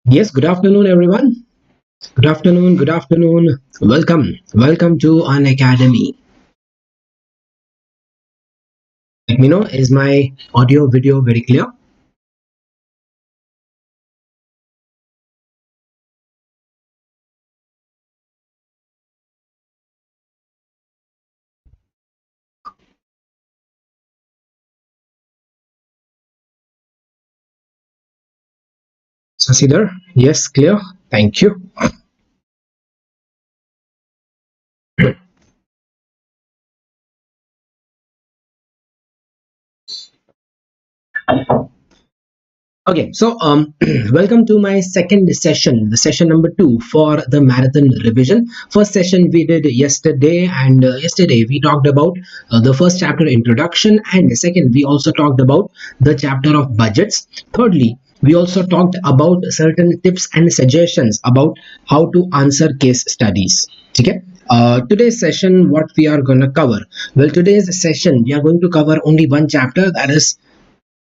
Yes, good afternoon, everyone. Good afternoon, good afternoon. Welcome to Unacademy. Let me know, is my audio video very clear? Sasidhar, yes, clear. Thank you. Okay, so welcome to my second session, the session number 2 for the marathon revision. First session we did yesterday, and yesterday we talked about the first chapter introduction, and second we also talked about the chapter of budgets. Thirdly, we also talked about certain tips and suggestions about how to answer case studies. Okay. Today's session, what we are going to cover? Well, today's session we are going to cover only one chapter, that is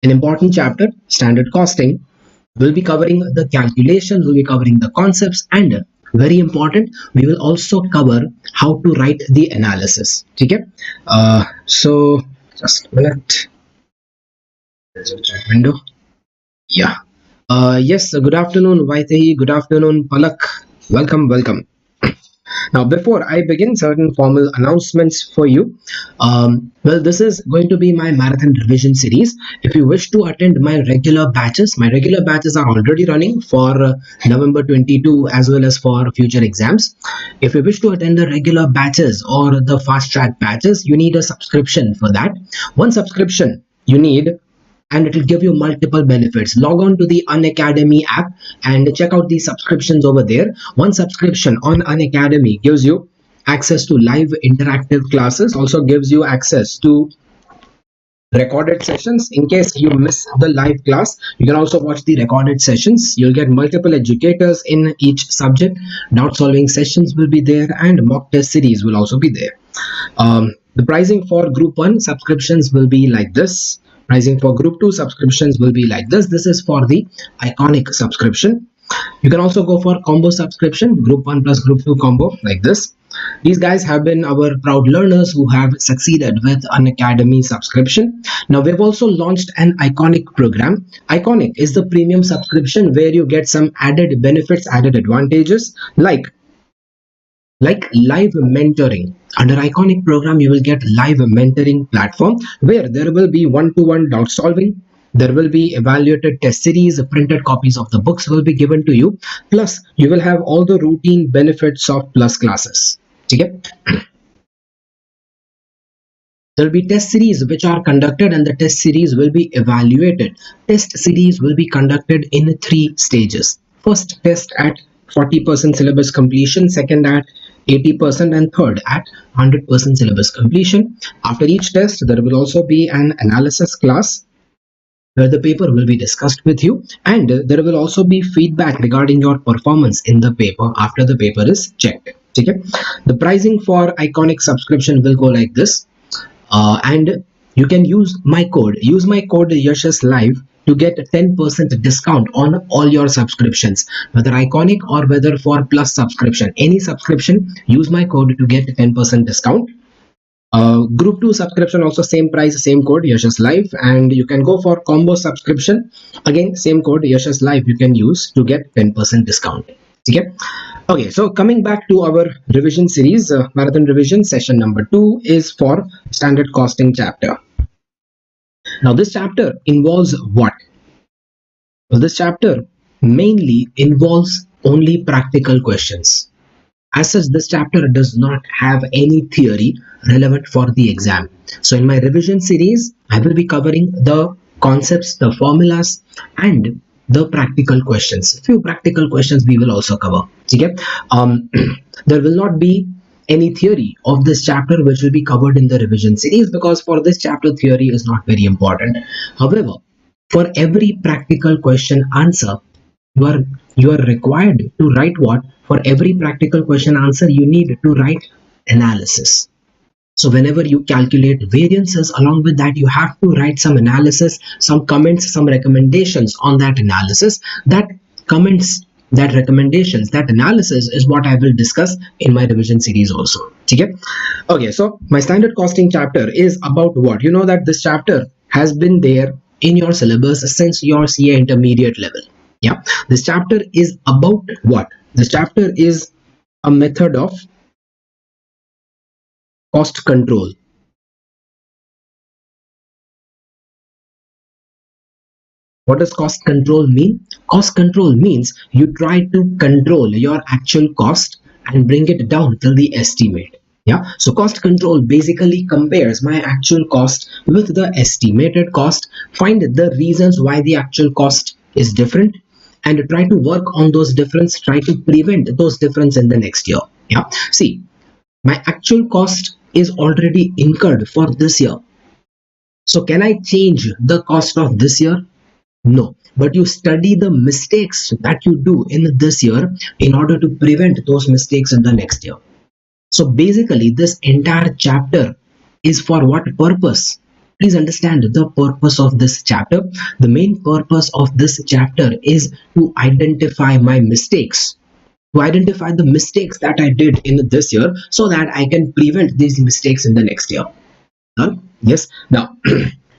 an important chapter, standard costing. We'll be covering the calculations, we'll be covering the concepts, and very important, we will also cover how to write the analysis. Okay. So just a minute. There's a chat window. Yeah. Yes. Good afternoon, Vaitehi. Good afternoon, Palak. Welcome. Now, before I begin, certain formal announcements for you. Well, this is going to be my marathon revision series. If you wish to attend my regular batches are already running for November 22 as well as for future exams. If you wish to attend the regular batches or the fast track batches, you need a subscription for that. One subscription you need, and it will give you multiple benefits. Log on to the Unacademy app and check out the subscriptions over there. One subscription on Unacademy gives you access to live interactive classes, also gives you access to recorded sessions. In case you miss the live class, you can also watch the recorded sessions. You'll get multiple educators in each subject. Doubt solving sessions will be there, and mock test series will also be there. The pricing for group 1 subscriptions will be like this. Pricing for group 2 subscriptions will be like this. This is for the iconic subscription. You can also go for combo subscription, group 1 plus group 2 combo, like this. These guys have been our proud learners who have succeeded with an Academy subscription. Now we've also launched an iconic program. Iconic is the premium subscription where you get some added benefits, added advantages like live mentoring. Under iconic program, you will get live mentoring platform where there will be one-to-one doubt solving. There will be evaluated test series, printed copies of the books will be given to you. Plus, you will have all the routine benefits of plus classes. Okay? There will be test series which are conducted, and the test series will be evaluated. Test series will be conducted in 3 stages. First test at 40% syllabus completion, second at 80%, and third at 100% syllabus completion. After each test, there will also be an analysis class where the paper will be discussed with you, and there will also be feedback regarding your performance in the paper after the paper is checked. Okay? The pricing for iconic subscription will go like this, and you can use my code Yashas Live to get a 10% discount on all your subscriptions, whether iconic or whether for plus subscription. Any subscription, use my code to get 10% discount. Group 2 subscription, also same price, same code Yashas Live, and you can go for combo subscription, again same code Yashas Live you can use to get 10% discount. Okay, so coming back to our revision series, marathon revision session number 2 is for standard costing chapter. Now this chapter involves what? Well, this chapter mainly involves only practical questions. As such, this chapter does not have any theory relevant for the exam. So in my revision series, I will be covering the concepts, the formulas, and the practical questions. Few practical questions we will also cover. Okay? There will not be any theory of this chapter which will be covered in the revision series, because for this chapter theory is not very important. However, for every practical question answer, you are required to write what? For every practical question answer, you need to write analysis. So whenever you calculate variances, along with that you have to write some analysis, some comments, some recommendations on that analysis. That comments that recommendations, that analysis is what I will discuss in my revision series also. Okay? Okay, so my standard costing chapter is about what? You know that this chapter has been there in your syllabus since your CA intermediate level. Yeah, this chapter is about what? This chapter is a method of cost control. What does cost control mean? Cost control means you try to control your actual cost and bring it down till the estimate. Yeah, so cost control basically compares my actual cost with the estimated cost, find the reasons why the actual cost is different, and try to work on those difference, try to prevent those difference in the next year. Yeah, see, my actual cost is already incurred for this year. So can I change the cost of this year? No, but you study the mistakes that you do in this year in order to prevent those mistakes in the next year. So basically, this entire chapter is for what purpose? Please understand the purpose of this chapter. The main purpose of this chapter is to identify my mistakes, to identify the mistakes that I did in this year so that I can prevent these mistakes in the next year. Yes. Now,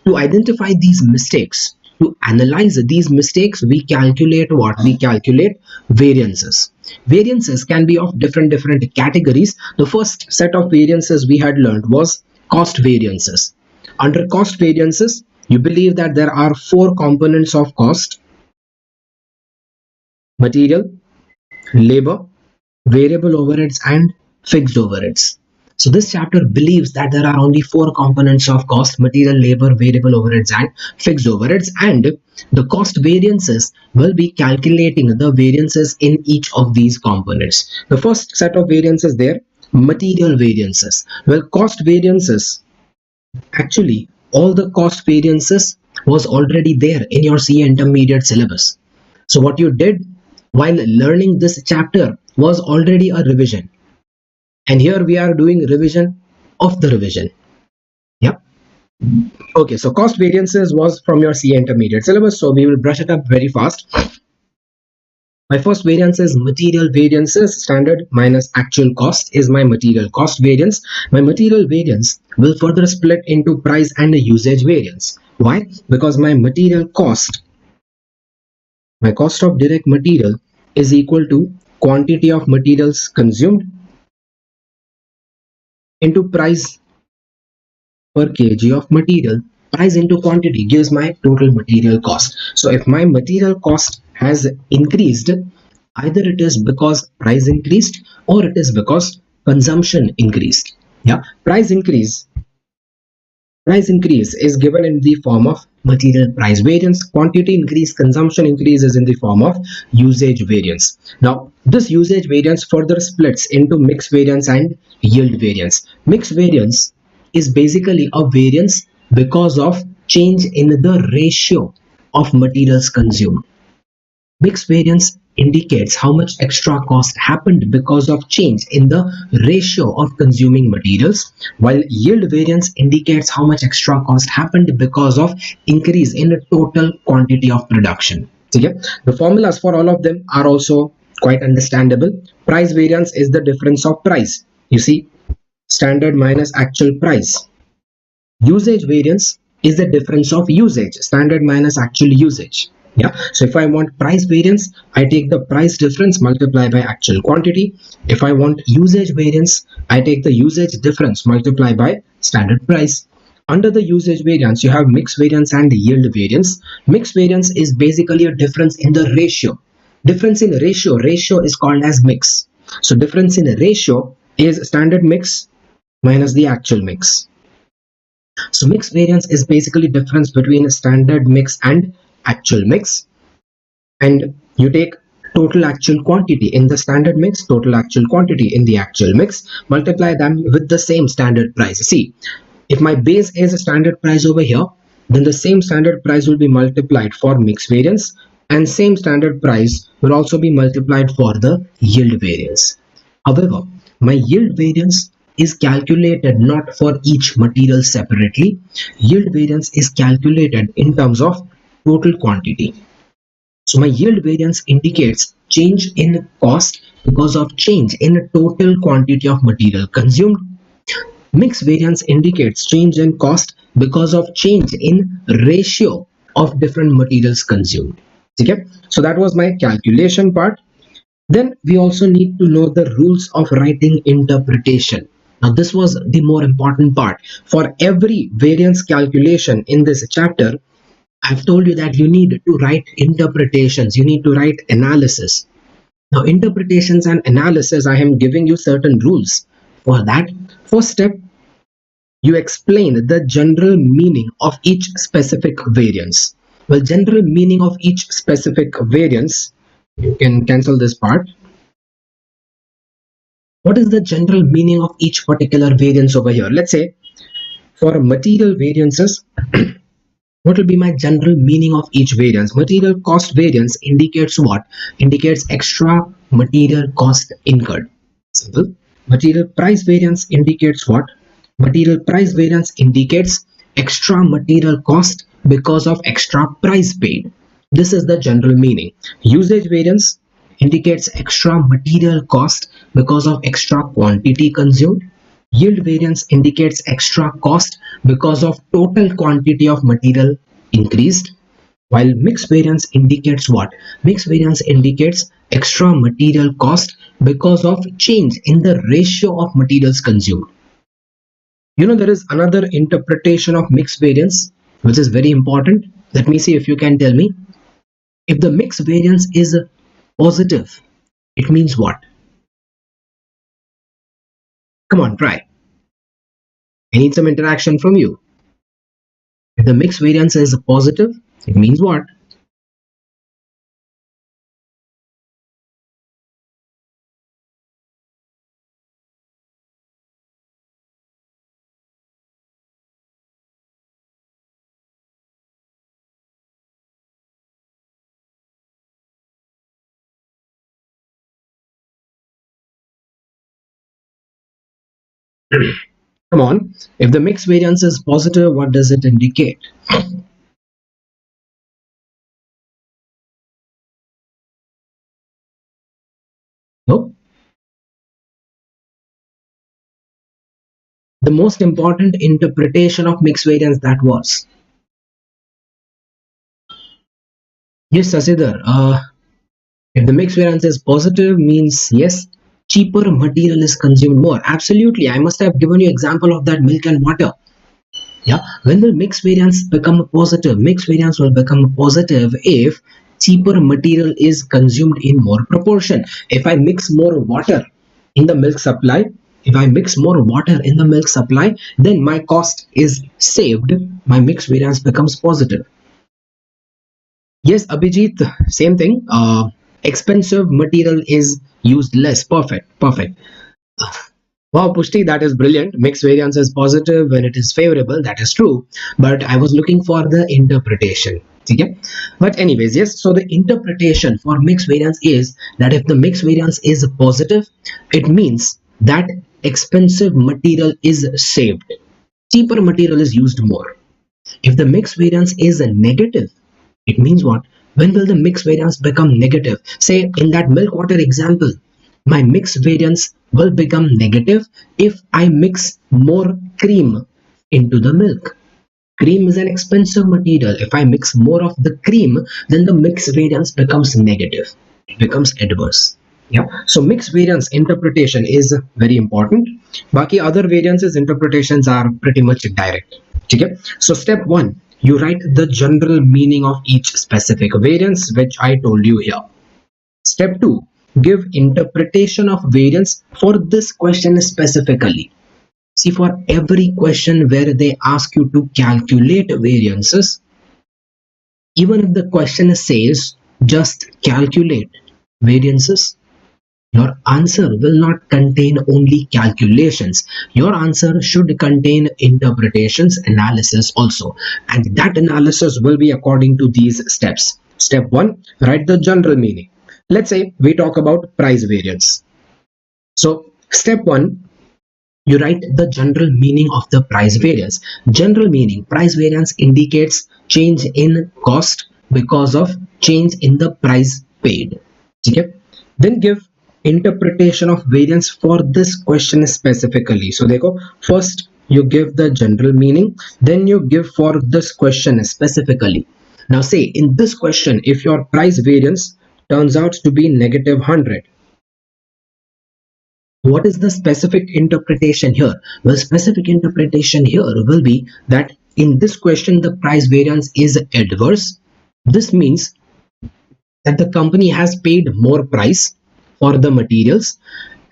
to identify these mistakes, to analyze these mistakes, we calculate what? We calculate variances. Variances can be of different categories. The first set of variances we had learned was cost variances. Under cost variances, you believe that there are 4 components of cost: material, labor, variable overheads, and fixed overheads. So this chapter believes that there are only 4 components of cost: material, labor, variable overheads, and fixed overheads, and the cost variances will be calculating the variances in each of these components. The first set of variances there, material variances. Well, cost variances, actually all the cost variances was already there in your CA intermediate syllabus. So what you did while learning this chapter was already a revision. And here we are doing revision of the revision. Yep. Okay, so cost variances was from your CA intermediate syllabus, so we will brush it up very fast. My first variance is material variances. Standard minus actual cost is my material cost variance. My material variance will further split into price and usage variance. Why? Because my material cost, my cost of direct material, is equal to quantity of materials consumed into price per kg of material. Price into quantity gives my total material cost. So if my material cost has increased, either it is because price increased or it is because consumption increased. Yeah, price increase is given in the form of material price variance. Quantity increase, consumption increase is in the form of usage variance. Now this usage variance further splits into mix variance and yield variance. Mix variance is basically a variance because of change in the ratio of materials consumed. Mix variance indicates how much extra cost happened because of change in the ratio of consuming materials, while yield variance indicates how much extra cost happened because of increase in the total quantity of production. Okay? The formulas for all of them are also quite understandable. Price variance is the difference of price. You see, standard minus actual price. Usage variance is the difference of usage, standard minus actual usage. Yeah, so if I want price variance, I take the price difference multiply by actual quantity. If I want usage variance, I take the usage difference multiply by standard price. Under the usage variance, you have mix variance and yield variance. Mix variance is basically a difference in the ratio. Difference in ratio is called as mix. So difference in ratio is standard mix minus the actual mix. So mix variance is basically difference between a standard mix and actual mix, and you take total actual quantity in the standard mix, total actual quantity in the actual mix, multiply them with the same standard price. See, if my base is a standard price over here, then the same standard price will be multiplied for mix variance, and same standard price will also be multiplied for the yield variance. However, my yield variance is calculated not for each material separately. Yield variance is calculated in terms of total quantity. So my yield variance indicates change in cost because of change in total quantity of material consumed. Mix variance indicates change in cost because of change in ratio of different materials consumed. Okay? So that was my calculation part. Then we also need to know the rules of writing interpretation. Now this was the more important part. For every variance calculation in this chapter, I've told you that you need to write interpretations, you need to write analysis. Now interpretations and analysis, I am giving you certain rules. For that, first step, you explain the general meaning of each specific variance. Well, general meaning of each specific variance, you can cancel this part. What is the general meaning of each particular variance over here? Let's say for material variances, what will be my general meaning of each variance? Material cost variance indicates what? Indicates extra material cost incurred. Simple. Material price variance indicates what? Material price variance indicates extra material cost because of extra price paid. This is the general meaning. Usage variance indicates extra material cost because of extra quantity consumed. Yield variance indicates extra cost because of total quantity of material increased. While mix variance indicates what? Mix variance indicates extra material cost because of change in the ratio of materials consumed. You know, there is another interpretation of mix variance which is very important. Let me see if you can tell me. If the mix variance is positive, it means what? Come on, try. I need some interaction from you. If the mix variance is positive, it means what? Come on. If the mix variance is positive, what does it indicate? No? The most important interpretation of mix variance that was. Yes, Sasidhar. If the mix variance is positive, means yes, cheaper material is consumed more. Absolutely. I must have given you example of that milk and water. Yeah. When will mix variance become positive? Mix variance will become positive if cheaper material is consumed in more proportion. If I mix more water in the milk supply, then my cost is saved. My mix variance becomes positive. Yes, Abhijit, same thing. Expensive material is used less. Perfect. Wow, Pushti, that is brilliant. Mixed variance is positive when it is favorable. That is true. But I was looking for the interpretation. Okay? But anyways, yes. So the interpretation for mixed variance is that if the mixed variance is positive, it means that expensive material is saved. Cheaper material is used more. If the mixed variance is negative, it means what? When will the mix variance become negative? Say in that milk water example, my mix variance will become negative if I mix more cream into the milk. Cream is an expensive material. If I mix more of the cream, then the mix variance becomes negative. It becomes adverse. Yeah. So mix variance interpretation is very important. Baki other variances interpretations are pretty much direct. Okay. So step 1. You write the general meaning of each specific variance, which I told you here. Step 2. Give interpretation of variance for this question specifically. See, for every question where they ask you to calculate variances, even if the question says just calculate variances, your answer will not contain only calculations. Your answer should contain interpretations, analysis also. And that analysis will be according to these steps. Step 1, write the general meaning. Let's say we talk about price variance. So step 1, you write the general meaning of the price variance. General meaning, price variance indicates change in cost because of change in the price paid. Okay? Then give interpretation of variance for this question specifically. So देखो, first you give the general meaning, then you give for this question specifically. Now say in this question, if your price variance turns out to be negative 100, what is the specific interpretation here? Well, specific interpretation here will be that in this question the price variance is adverse. This means that the company has paid more price for the materials,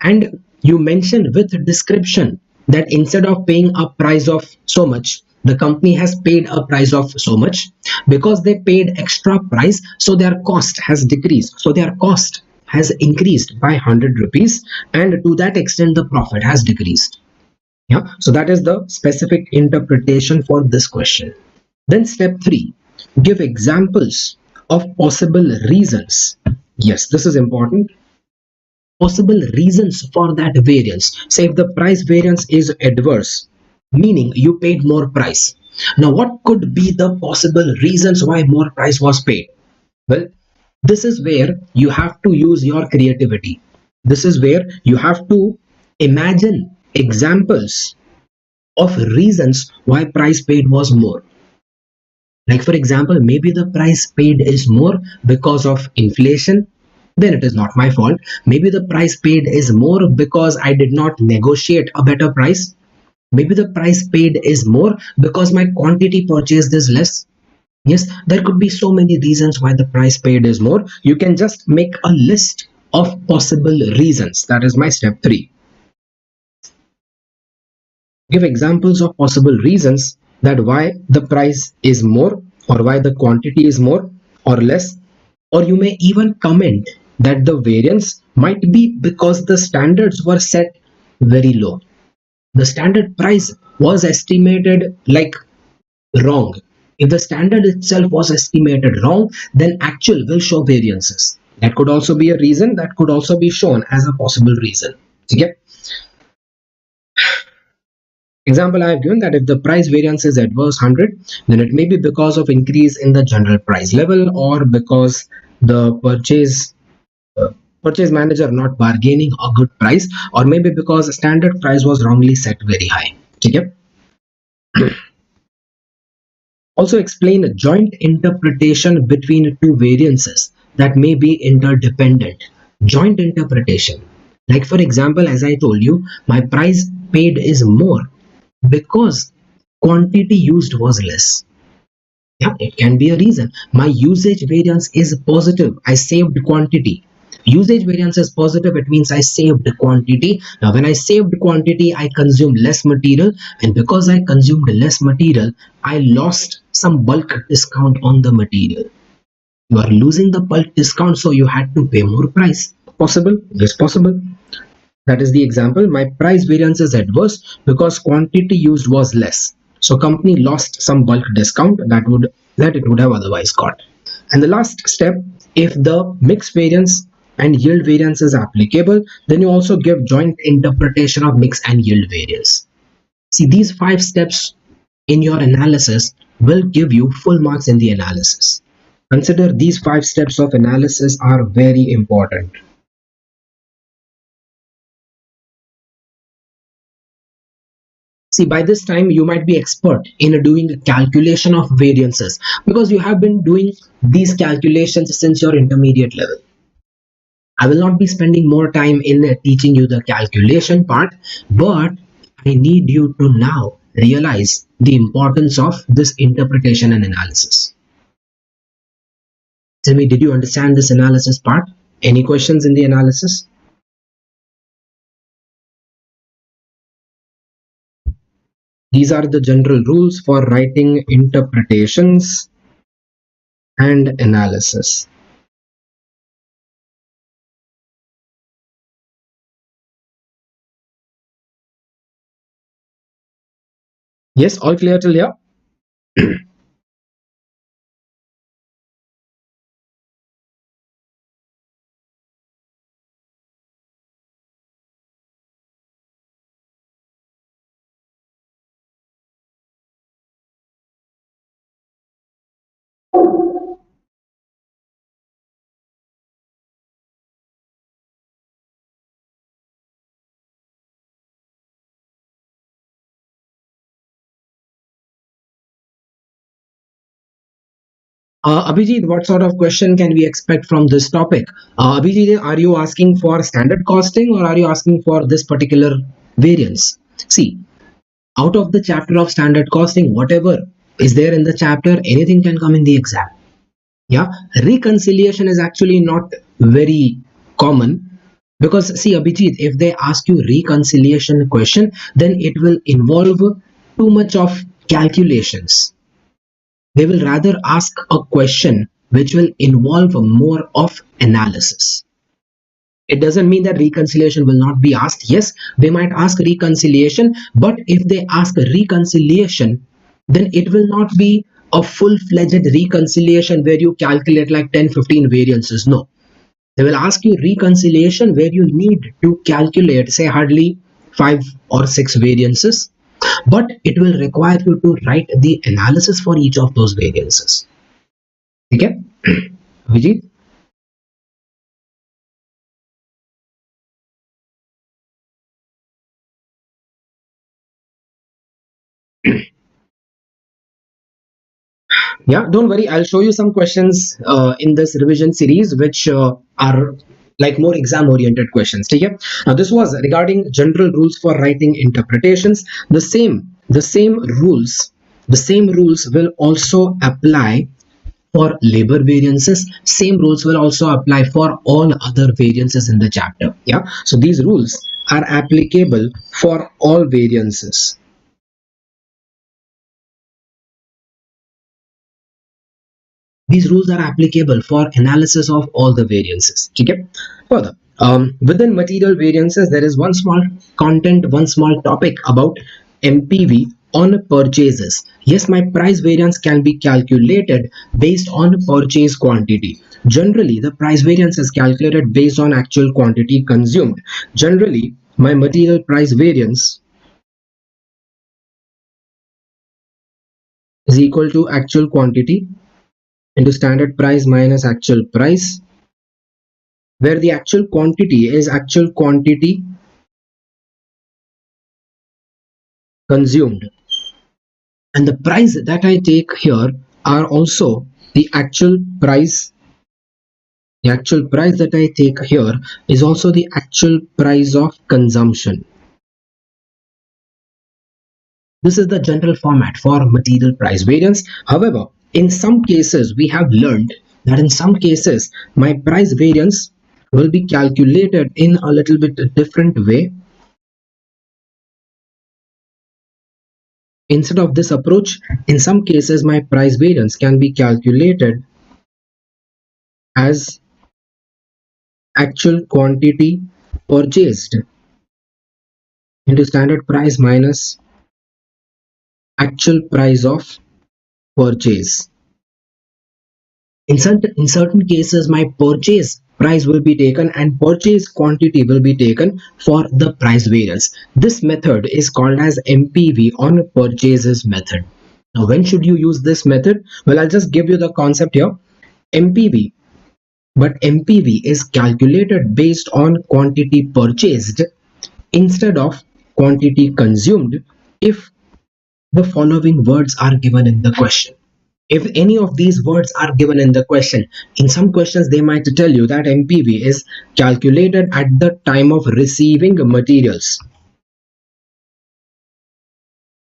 and you mention with description that instead of paying a price of so much, the company has paid a price of so much. Because they paid extra price, so their cost has decreased, so their cost has increased by 100 rupees, and to that extent the profit has decreased. Yeah, so that is the specific interpretation for this question. Then step 3, give examples of possible reasons. Yes, this is important. Possible reasons for that variance. Say if the price variance is adverse, meaning you paid more price. Now what could be the possible reasons why more price was paid? Well, this is where you have to use your creativity. This is where you have to imagine examples of reasons why price paid was more. Like for example, maybe the price paid is more because of inflation, then it is not my fault. Maybe the price paid is more because I did not negotiate a better price. Maybe the price paid is more because my quantity purchased is less. Yes, there could be so many reasons why the price paid is more. You can just make a list of possible reasons. That is my step 3. Give examples of possible reasons that why the price is more, or why the quantity is more or less. Or you may even comment that the variance might be because the standards were set very low. The standard price was estimated like wrong. If the standard itself was estimated wrong, then actual will show variances. That could also be a reason, that could also be shown as a possible reason. Okay? Example I have given that if the price variance is adverse 100, then it may be because of increase in the general price level, or because the uh, purchase manager not bargaining a good price, or maybe because standard price was wrongly set very high. Okay? Also explain a joint interpretation between two variances that may be interdependent. Joint interpretation. Like for example, as I told you, my price paid is more because quantity used was less. Yeah, it can be a reason. My usage variance is positive. I saved quantity. Usage variance is positive. It means I saved quantity. Now, when I saved quantity, I consumed less material. And because I consumed less material, I lost some bulk discount on the material. You are losing the bulk discount, so you had to pay more price. Possible? Yes, possible. That is the example. My price variance is adverse because quantity used was less. So company lost some bulk discount that it would have otherwise got. And the last step, if the mix variance and yield variance is applicable, then you also give joint interpretation of mix and yield variance. See, these 5 steps in your analysis will give you full marks in the analysis. Consider these 5 steps of analysis are very important. See, by this time you might be expert in doing calculation of variances because you have been doing these calculations since your intermediate level. I will not be spending more time in teaching you the calculation part, but I need you to now realize the importance of this interpretation and analysis. Tell me, did you understand this analysis part? Any questions in the analysis? These are the general rules for writing interpretations and analysis. Yes, all clear till here? Abhijit, what sort of question can we expect from this topic? Abhijit, are you asking for standard costing or are you asking for this particular variance? See, out of the chapter of standard costing, whatever is there in the chapter, anything can come in the exam. Yeah, reconciliation is actually not very common because see, Abhijit, if they ask you reconciliation question, then it will involve too much of calculations. They will rather ask a question which will involve more of analysis. It doesn't mean that reconciliation will not be asked. Yes, they might ask reconciliation, but if they ask reconciliation, then it will not be a full-fledged reconciliation where you calculate like 10-15 variances. No, they will ask you reconciliation where you need to calculate, say, hardly 5 or 6 variances, but it will require you to write the analysis for each of those variances. Okay, Vijay? Yeah, don't worry. I'll show you some questions in this revision series which are like more exam oriented questions. Okay? Now this was regarding general rules for writing interpretations. The same rules will also apply for labor variances. Same rules will also apply for all other variances in the chapter. Yeah. So these rules are applicable for all variances. These rules are applicable for analysis of all the variances. Okay? Further, within material variances, there is one small content, one small topic about MPV on purchases. Yes, my price variance can be calculated based on purchase quantity. Generally, the price variance is calculated based on actual quantity consumed. Generally, my material price variance is equal to actual quantity into standard price minus actual price, where the actual quantity is actual quantity consumed, and the price that I take here are also the actual price. The actual price that I take here is also the actual price of consumption. This is the general format for material price variance. However, in some cases we have learned that in some cases my price variance will be calculated in a little bit different way. Instead of this approach, in some cases my price variance can be calculated as actual quantity purchased into standard price minus actual price of purchase. In certain cases, my purchase price will be taken and purchase quantity will be taken for the price variance. This method is called as MPV on purchases method. Now, when should you use this method? Well, I'll just give you the concept here. MPV, but MPV is calculated based on quantity purchased instead of quantity consumed if the following words are given in the question. If any of these words are given in the question, in some questions they might tell you that MPV is calculated at the time of receiving materials.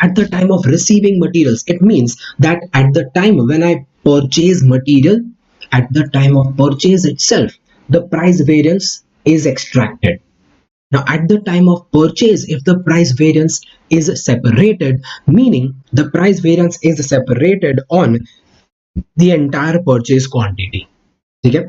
At the time of receiving materials, it means that at the time when I purchase material, at the time of purchase itself, the price variance is extracted. Now, at the time of purchase, if the price variance is separated, meaning the price variance is separated on the entire purchase quantity. Okay?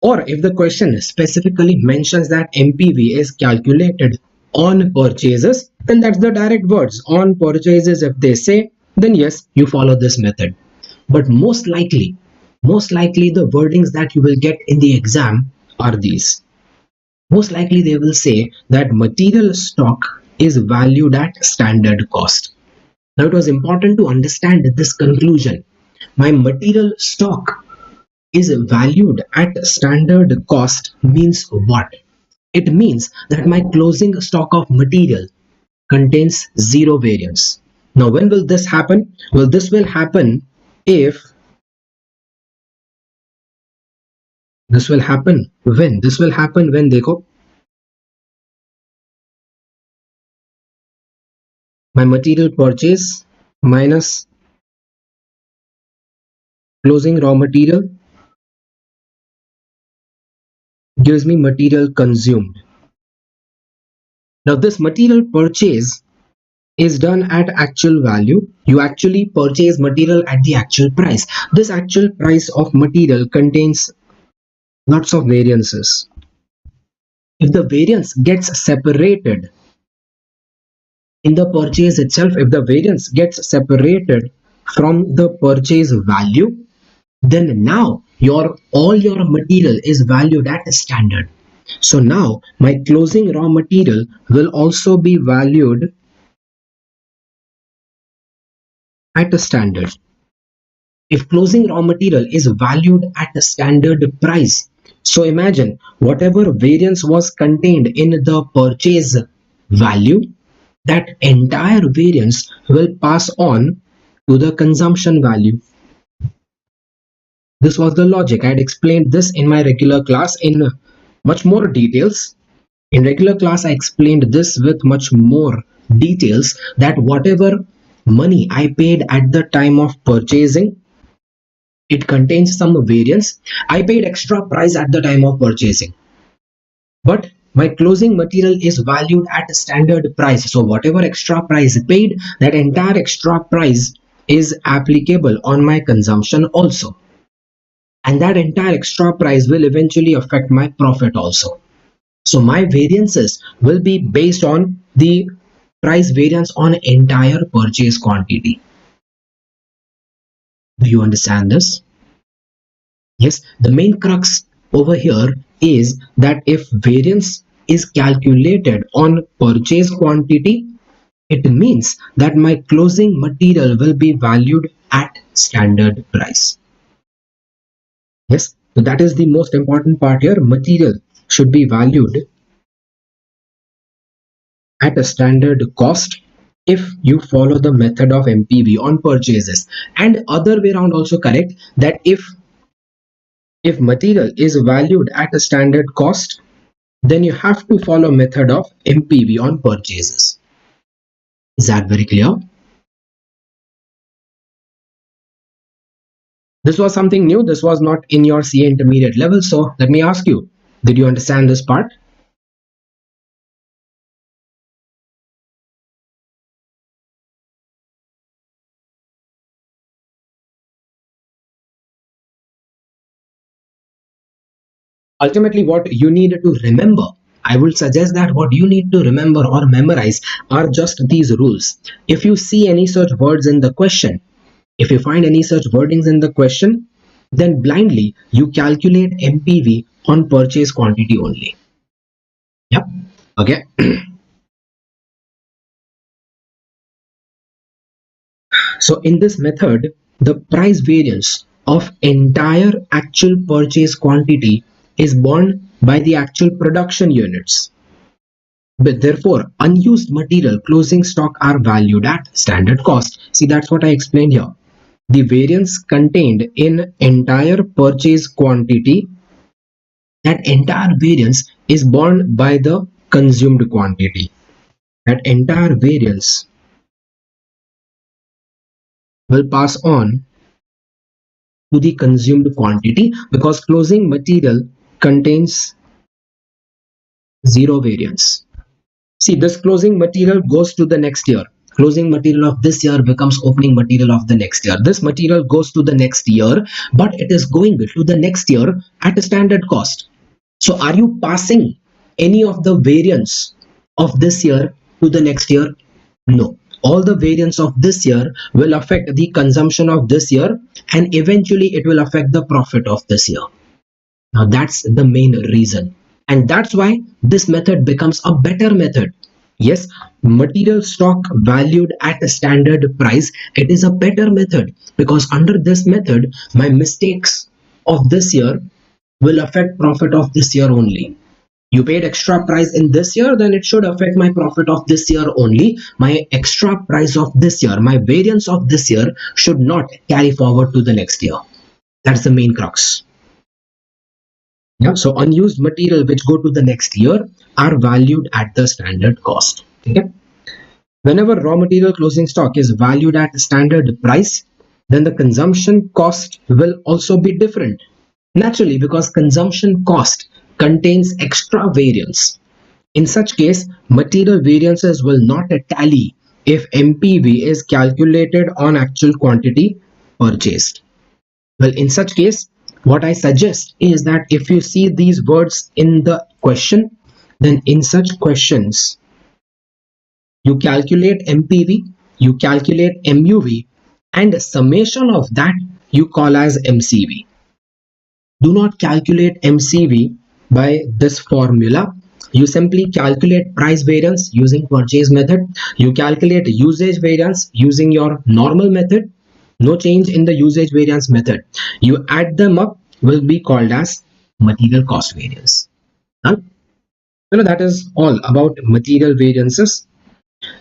Or if the question specifically mentions that MPV is calculated on purchases, then that's the direct words. On purchases, if they say, then yes, you follow this method. But most likely the wordings that you will get in the exam are these. Most likely they will say that material stock is valued at standard cost. Now it was important to understand this conclusion. My material stock is valued at standard cost means what? It means that my closing stock of material contains zero variance. Now when will this happen? Well, this will happen if This will happen when? This will happen when, देखो, my material purchase minus closing raw material gives me material consumed. Now this material purchase is done at actual value. You actually purchase material at the actual price. This actual price of material contains lots of variances. If the variance gets separated in the purchase itself, if the variance gets separated from the purchase value, then now all your material is valued at standard. So now my closing raw material will also be valued at a standard. If closing raw material is valued at a standard price, so imagine whatever variance was contained in the purchase value, that entire variance will pass on to the consumption value. This was the logic. I had explained this in my regular class in much more details. In regular class, I explained this with much more details, that whatever money I paid at the time of purchasing, it contains some variance. I paid extra price at the time of purchasing, but my closing material is valued at a standard price. So whatever extra price paid, that entire extra price is applicable on my consumption also. And that entire extra price will eventually affect my profit also. So my variances will be based on the price variance on entire purchase quantity. Do you understand this? Yes, the main crux over here is that if variance is calculated on purchase quantity, it means that my closing material will be valued at standard price. Yes, so that is the most important part here. Material should be valued at a standard cost if you follow the method of MPV on purchases, and other way around also correct, that if material is valued at a standard cost, then you have to follow method of MPV on purchases. Is that very clear? This was something new. This was not in your CA intermediate level. So let me ask you, did you understand this part? Ultimately, what you need to remember, I will suggest that what you need to remember or memorize are just these rules. If you see any such words in the question, if you find any such wordings in the question, then blindly you calculate MPV on purchase quantity only. Yep. Okay. So in this method, the price variance of entire actual purchase quantity is borne by the actual production units. But therefore, unused material closing stock are valued at standard cost. See, that's what I explained here. The variance contained in entire purchase quantity, that entire variance is borne by the consumed quantity. That entire variance will pass on to the consumed quantity, because closing material contains zero variance. See, this closing material goes to the next year. Closing material of this year becomes opening material of the next year. This material goes to the next year, but it is going to the next year at a standard cost. So are you passing any of the variance of this year to the next year? No. All the variance of this year will affect the consumption of this year, and eventually it will affect the profit of this year. Now that's the main reason. And that's why this method becomes a better method. Yes, material stock valued at a standard price, it is a better method, because under this method, my mistakes of this year will affect profit of this year only. You paid extra price in this year, then it should affect my profit of this year only. My extra price of this year, my variance of this year should not carry forward to the next year. That's the main crux. Yeah, so unused material which go to the next year are valued at the standard cost. Okay. Whenever raw material closing stock is valued at standard price, then the consumption cost will also be different. Naturally, because consumption cost contains extra variance. In such case, material variances will not tally if MPV is calculated on actual quantity purchased. Well, in such case, what I suggest is that if you see these words in the question, then in such questions, you calculate MPV, you calculate MUV, and summation of that you call as MCV. Do not calculate MCV by this formula. You simply calculate price variance using purchase method. You calculate usage variance using your normal method. No change in the usage variance method. You add them up, will be called as material cost variance. Done? That is all about material variances.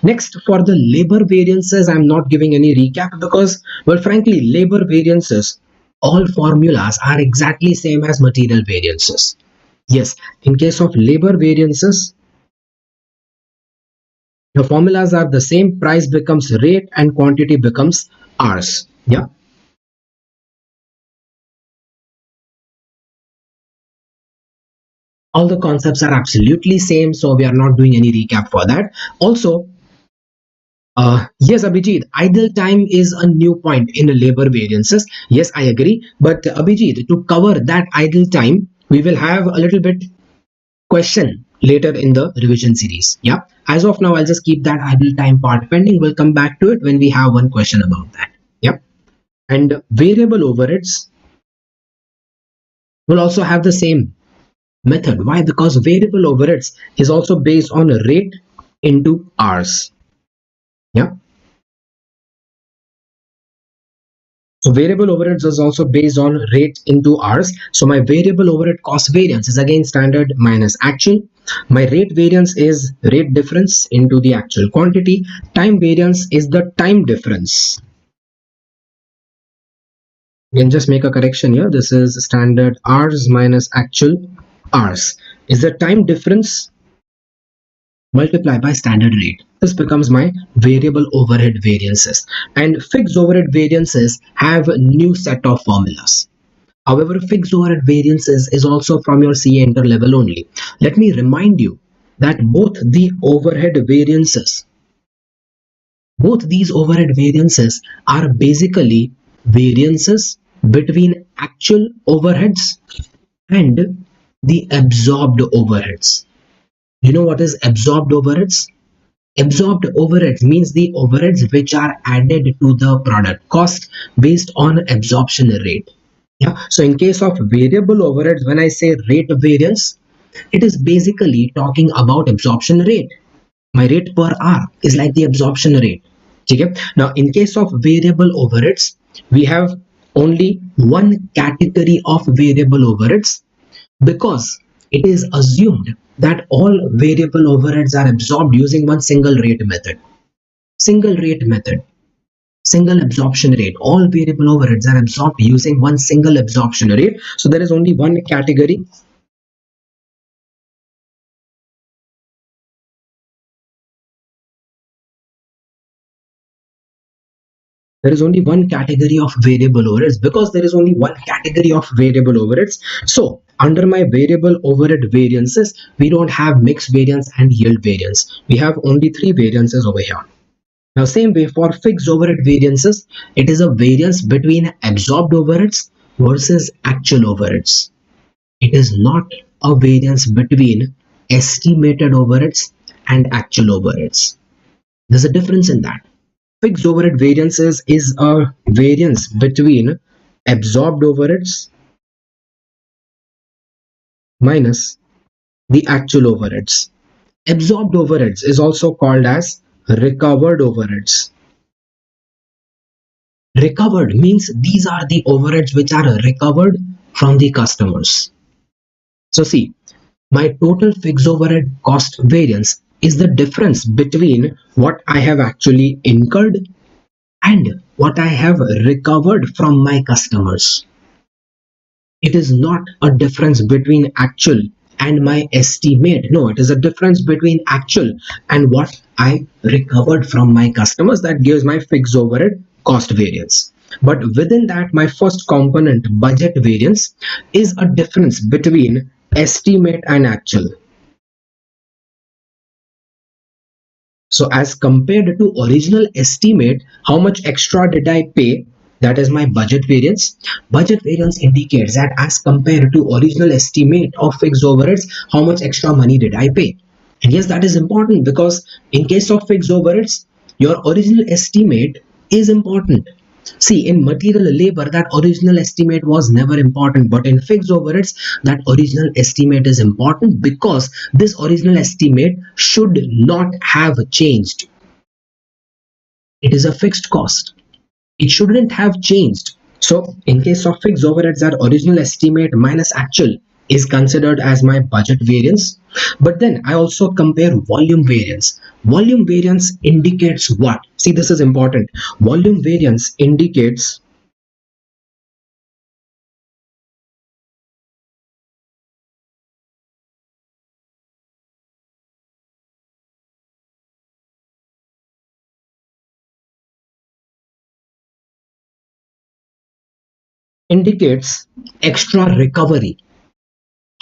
Next, for the labor variances, I'm not giving any recap because, well, frankly, labor variances, all formulas are exactly same as material variances. Yes, in case of labor variances, the formulas are the same. Price becomes rate and quantity becomes hours. Yeah. All the concepts are absolutely same, so we are not doing any recap for that. Also, yes, Abhijit, idle time is a new point in labor variances. Yes, I agree. But Abhijit, to cover that idle time, we will have a little bit question later in the revision series. Yeah. As of now, I'll just keep that idle time part pending. We'll come back to it when we have one question about that. Yeah. And variable overheads will also have the same method. Why? Because variable overheads is also based on a rate into hours. Yeah. So variable overheads is also based on rate into hours. So my variable overhead cost variance is again standard minus actual. My rate variance is rate difference into the actual quantity. Time variance is the time difference. You can just make a correction here. This is standard hours minus actual hours. Is the time difference multiplied by standard rate. This becomes my variable overhead variances. And fixed overhead variances have a new set of formulas. However, fixed overhead variances is also from your CA inter level only. Let me remind you that both these overhead variances are basically variances between actual overheads and the absorbed overheads. You know what is absorbed overheads? Absorbed overheads means the overheads which are added to the product cost based on absorption rate. Yeah. So in case of variable overheads, when I say rate variance, it is basically talking about absorption rate. My rate per hour is like the absorption rate. Okay. Now in case of variable overheads, we have only one category of variable overheads because it is assumed that all variable overheads are absorbed using one single rate method. Single rate method, single absorption rate. All variable overheads are absorbed using one single absorption rate. So there is only one category. There is only one category of variable overheads because there is only one category of variable overheads. So under my variable overhead variances, we don't have mix variance and yield variance. We have only three variances over here. Now same way for fixed overhead variances, it is a variance between absorbed overheads versus actual overheads. It is not a variance between estimated overheads and actual overheads. There's a difference in that. Fixed overhead variances is a variance between absorbed overheads minus the actual overheads. Absorbed overheads is also called as recovered overheads. Recovered means these are the overheads which are recovered from the customers. So see, my total fixed overhead cost variance is the difference between what I have actually incurred and what I have recovered from my customers. It is not a difference between actual and my estimate. No, it is a difference between actual and what I recovered from my customers. That gives my fixed overhead cost variance. But within that, my first component, budget variance, is a difference between estimate and actual. So as compared to original estimate, how much extra did I pay? That is my budget variance. Budget variance indicates that as compared to original estimate of fixed overheads, how much extra money did I pay? And yes, that is important because in case of fixed overheads, your original estimate is important. See, in material labor, that original estimate was never important, but in fixed overheads, that original estimate is important because this original estimate should not have changed. It is a fixed cost. It shouldn't have changed. So, in case of fixed overheads, that original estimate minus actual is considered as my budget variance. But then I also compare volume variance. Volume variance indicates what? See, this is important. Volume variance indicates extra recovery.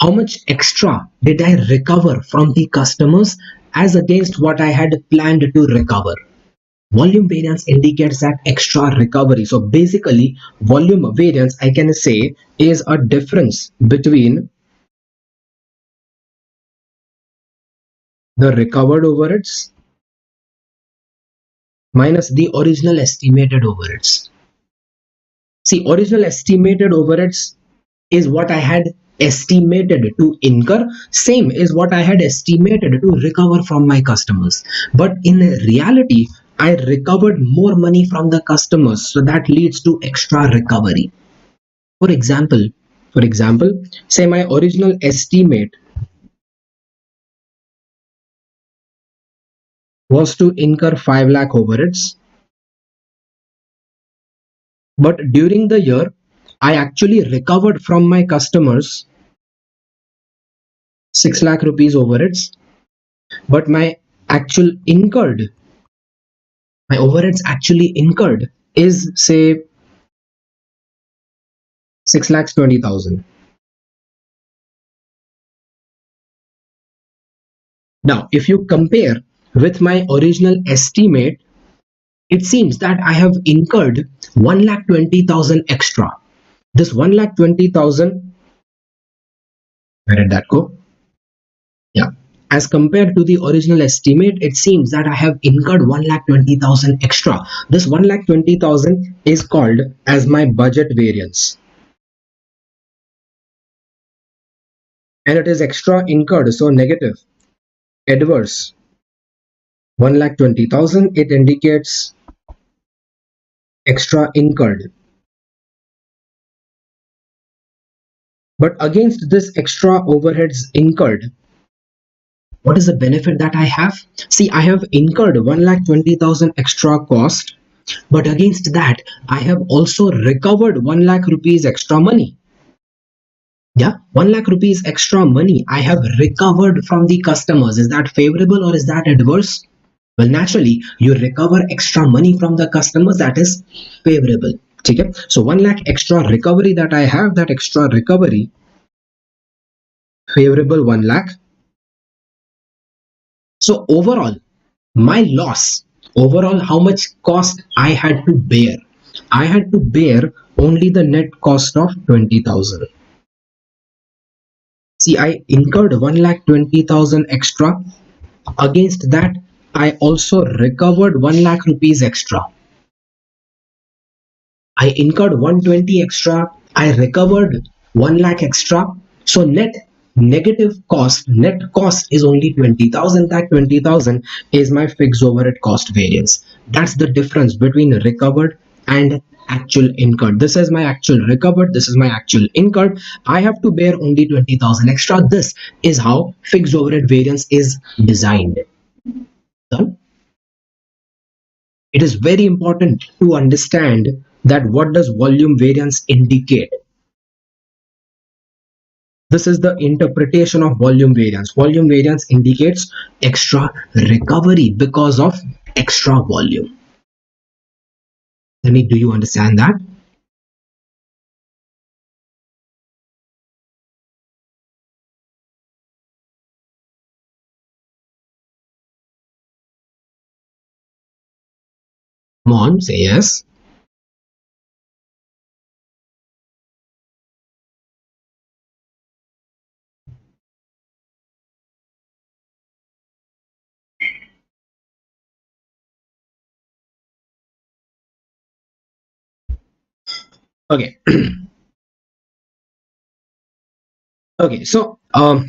How much extra did I recover from the customers as against what I had planned to recover? Volume variance indicates that extra recovery. So basically, volume variance, I can say, is a difference between the recovered overheads minus the original estimated overheads. See, original estimated overheads is what I had estimated to incur, same is what I had estimated to recover from my customers. But in reality, I recovered more money from the customers, so that leads to extra recovery. For example, say my original estimate was to incur 5 lakh overheads, but during the year, I actually recovered from my customers 6 lakh rupees overheads, but my overheads actually incurred is say 6 lakhs 20,000. Now, if you compare with my original estimate, it seems that I have incurred 1,20,000 extra. This 1,20,000, where did that go? Yeah. As compared to the original estimate, it seems that I have incurred 1,20,000 extra. This 1,20,000 is called as my budget variance. And it is extra incurred, so negative, adverse. 1,20,000, it indicates extra incurred. But against this extra overheads incurred, what is the benefit that I have? See, I have incurred 1,20,000 extra cost, but against that, I have also recovered 1 lakh rupees extra money. Yeah, 1 lakh rupees extra money I have recovered from the customers. Is that favorable or is that adverse? Well, naturally, you recover extra money from the customers, that is favorable. Okay? So 1 lakh extra recovery that I have, that extra recovery, favorable 1 lakh. So overall, my loss, overall how much cost I had to bear? I had to bear only the net cost of 20,000. See, I incurred 1,20,000 extra. Against that, I also recovered 1 lakh rupees extra. I incurred 120 extra. I recovered 1 lakh extra. So net cost is only 20,000. That 20,000 is my fixed overhead cost variance. That's the difference between recovered and actual incurred. This is my actual recovered, this is my actual incurred. I have to bear only 20,000 extra. This is how fixed overhead variance is designed. Done? It is very important to understand that what does volume variance indicate. This is the interpretation of volume variance. Volume variance indicates extra recovery because of extra volume. Do you understand that? Come on, say yes. Okay. Okay, so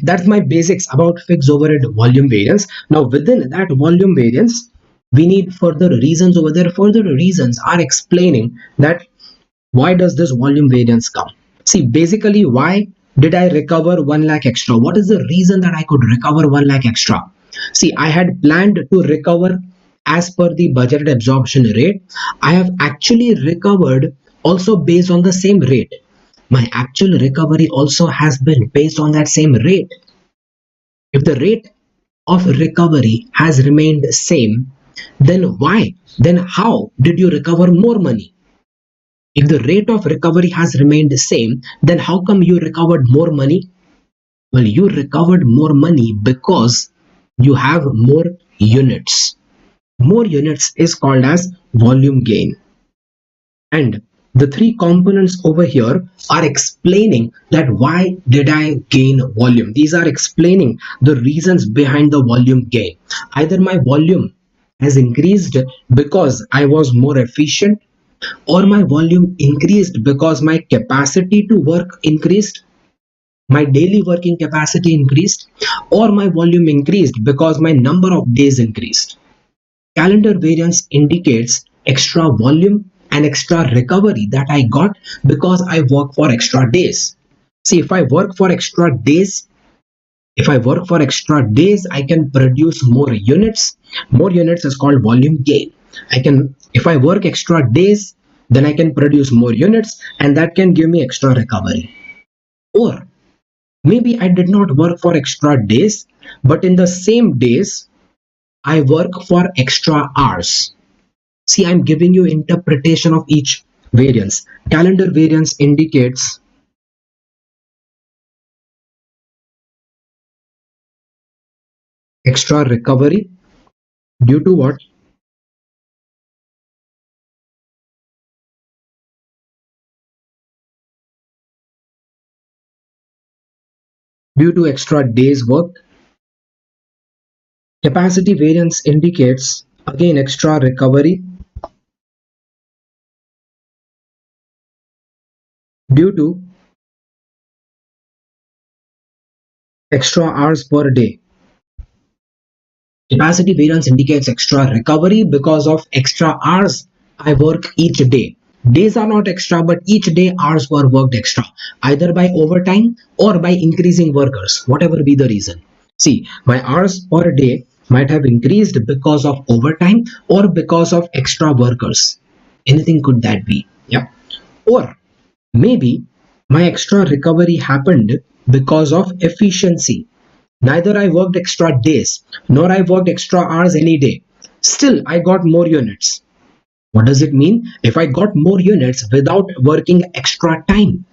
that's my basics about fixed overhead volume variance. Now within that volume variance, we need further reasons over there. Further reasons are explaining that why does this volume variance come. See, basically, why did I recover 1 lakh extra? What is the reason that I could recover 1 lakh extra? See, I had planned to recover as per the budgeted absorption rate. I have actually recovered also based on the same rate. My actual recovery also has been based on that same rate. If the rate of recovery has remained same, then why? Then how did you recover more money? If the rate of recovery has remained the same, then how come you recovered more money? Well, you recovered more money because you have more units. More units is called as volume gain. And the three components over here are explaining that why did I gain volume. These are explaining the reasons behind the volume gain. Either my volume has increased because I was more efficient, or my volume increased because my capacity to work increased, my daily working capacity increased, or my volume increased because my number of days increased. Calendar variance indicates extra volume and extra recovery that I got because I work for extra days. See, if I work for extra days, I can produce more units. More units is called volume gain. If I work extra days, then I can produce more units, and that can give me extra recovery. Or maybe I did not work for extra days, but in the same days, I work for extra hours. See, I'm giving you interpretation of each variance. Calendar variance indicates extra recovery due to what? Due to extra days worked. Capacity variance indicates again extra recovery due to extra hours per day. Capacity variance indicates extra recovery because of extra hours I work each day. Days are not extra, but each day hours were worked extra, either by overtime or by increasing workers, whatever be the reason. See, my hours per day might have increased because of overtime or because of extra workers. Anything could that be? Yeah. Or maybe my extra recovery happened because of efficiency. Neither I worked extra days nor I worked extra hours any day. Still, I got more units. What does it mean? If I got more units without working extra time,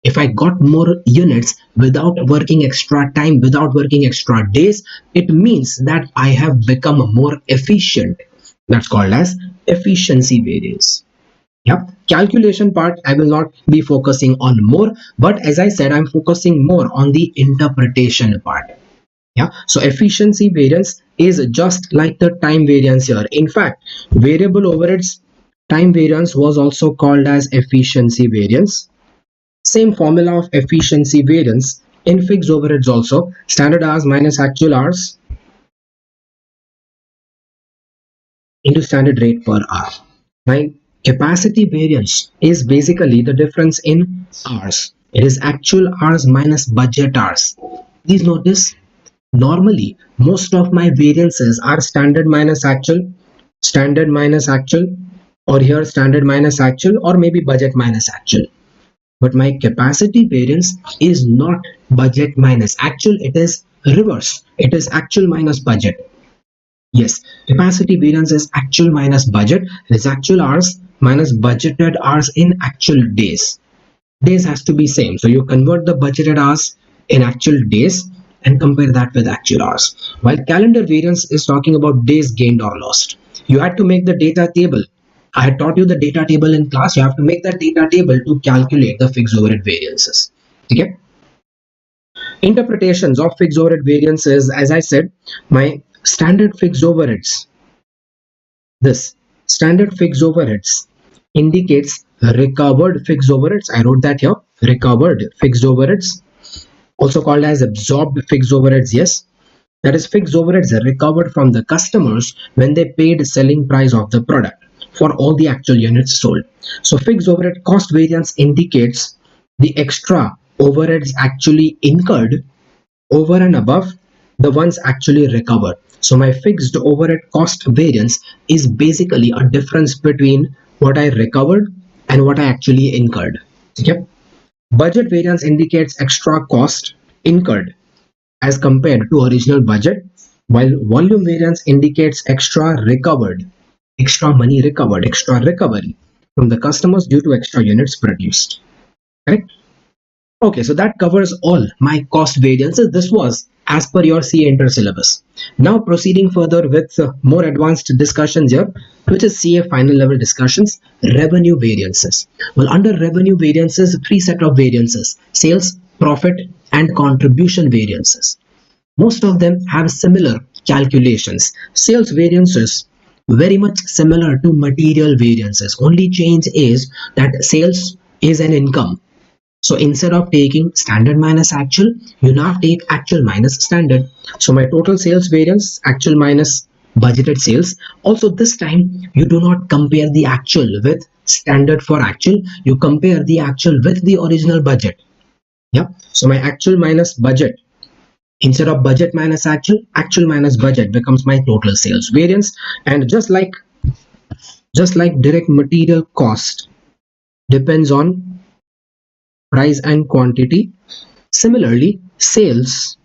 if I got more units without working extra time, without working extra days, it means that I have become more efficient. That's called as efficiency variance. Yep. Calculation part I will not be focusing on more, but as I said, I'm focusing more on the interpretation part. Yeah, so efficiency variance is just like the time variance here. In fact, variable overheads time variance was also called as efficiency variance. Same formula of efficiency variance in fixed overheads also, standard hours minus actual hours into standard rate per hour. My capacity variance is basically the difference in hours. It is actual hours minus budget hours. Please notice, normally most of my variances are standard minus actual, or here standard minus actual, or maybe budget minus actual. But my capacity variance is not budget minus actual, it is reverse. It is actual minus budget. Yes, capacity variance is actual minus budget. It is actual hours minus budgeted hours in actual days. Days has to be same. So you convert the budgeted hours in actual days and compare that with actual hours. While calendar variance is talking about days gained or lost. You had to make the data table. I had taught you the data table in class. You have to make that data table to calculate the fixed overhead variances. Okay? Interpretations of fixed overhead variances, as I said, my standard fixed overheads. This standard fixed overheads indicates recovered fixed overheads. I wrote that here. Recovered fixed overheads, also called as absorbed fixed overheads. Yes, that is fixed overheads recovered from the customers when they paid selling price of the product for all the actual units sold. So fixed overhead cost variance indicates the extra overheads actually incurred over and above the ones actually recovered. So my fixed overhead cost variance is basically a difference between what I recovered and what I actually incurred. Okay. Budget variance indicates extra cost incurred as compared to original budget, while volume variance indicates extra recovered, extra money recovered, extra recovery from the customers due to extra units produced. Correct? Okay, so that covers all my cost variances. This was as per your CA Inter syllabus. Now proceeding further with more advanced discussions here, which is CA final level discussions, revenue variances. Well, under revenue variances, three set of variances: sales, profit, and contribution variances. Most of them have similar calculations. Sales variances very much similar to material variances. Only change is that sales is an income. So instead of taking standard minus actual, you now take actual minus standard. So my total sales variance, actual minus budgeted sales. Also this time, you do not compare the actual with standard for actual. You compare the actual with the original budget. Yeah. So my actual minus budget. Instead of budget minus actual minus budget becomes my total sales variance. And just like direct material cost depends on price and quantity, similarly sales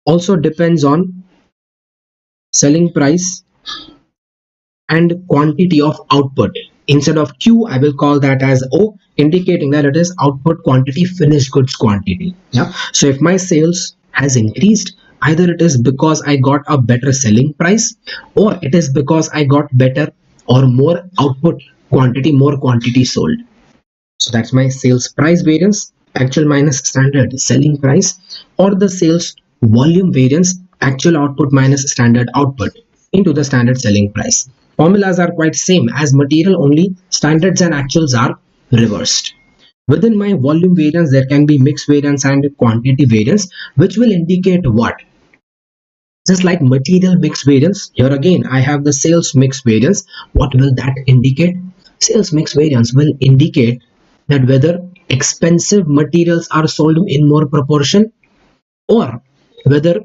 also depends on selling price and quantity of output. Instead of Q, I will call that as O, indicating that it is output quantity, finished goods quantity. Yeah. So if my sales has increased, either it is because I got a better selling price, or it is because I got better or more output quantity, more quantity sold. So that's my sales price variance, actual minus standard selling price, or the sales volume variance, actual output minus standard output into the standard selling price. Formulas are quite same as material, only standards and actuals are reversed. Within my volume variance, there can be mix variance and quantity variance, which will indicate what? Just like material mix variance, here again I have the sales mix variance. What will that indicate? Sales mix variance will indicate that whether expensive materials are sold in more proportion, or whether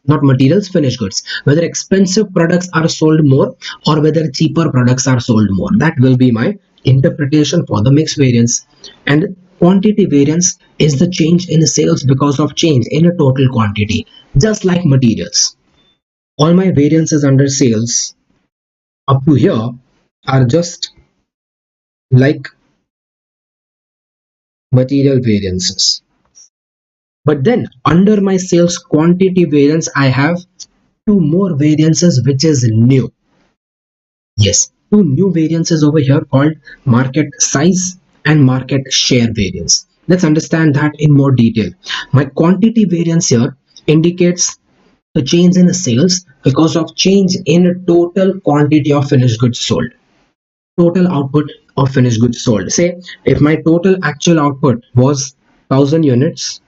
not materials, finished goods, whether expensive products are sold more or whether cheaper products are sold more. That will be my interpretation for the mix variance. And quantity variance is the change in sales because of change in a total quantity, just like materials. All my variances under sales up to here are just like material variances. But then under my sales quantity variance, I have two more variances which is new. Yes, two new variances over here called market size and market share variance. Let's understand that in more detail. My quantity variance here indicates the change in sales because of change in total quantity of finished goods sold. Total output of finished goods sold. Say if my total actual output was 1000 units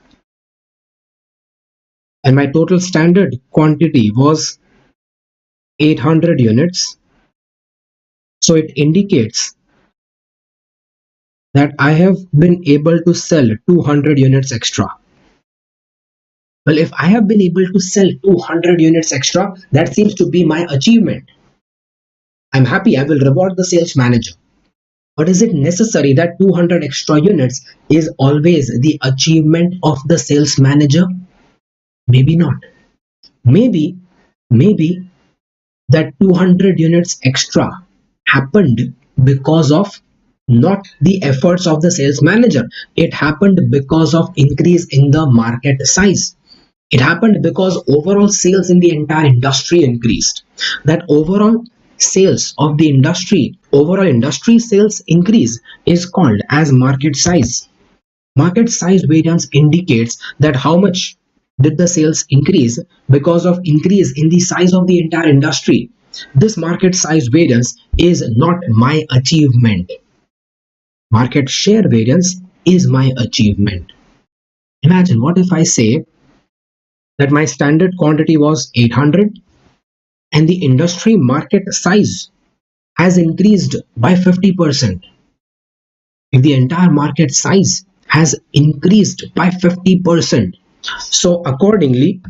and my total standard quantity was 800 units, so it indicates that I have been able to sell 200 units extra. Well, if I have been able to sell 200 units extra, that seems to be my achievement. I'm happy. I will reward the sales manager. But is it necessary that 200 extra units is always the achievement of the sales manager? Maybe not. Maybe that 200 units extra happened because of not the efforts of the sales manager. It happened because of increase in the market size. It happened because overall sales in the entire industry increased. That overall industry sales increase is called as market size. Market size variance indicates that how much did the sales increase because of increase in the size of the entire industry. This market size variance is not my achievement. Market share variance is my achievement. Imagine, what if I say that my standard quantity was 800 and the industry market size has increased by 50%. If the entire market size has increased by 50%, so accordingly,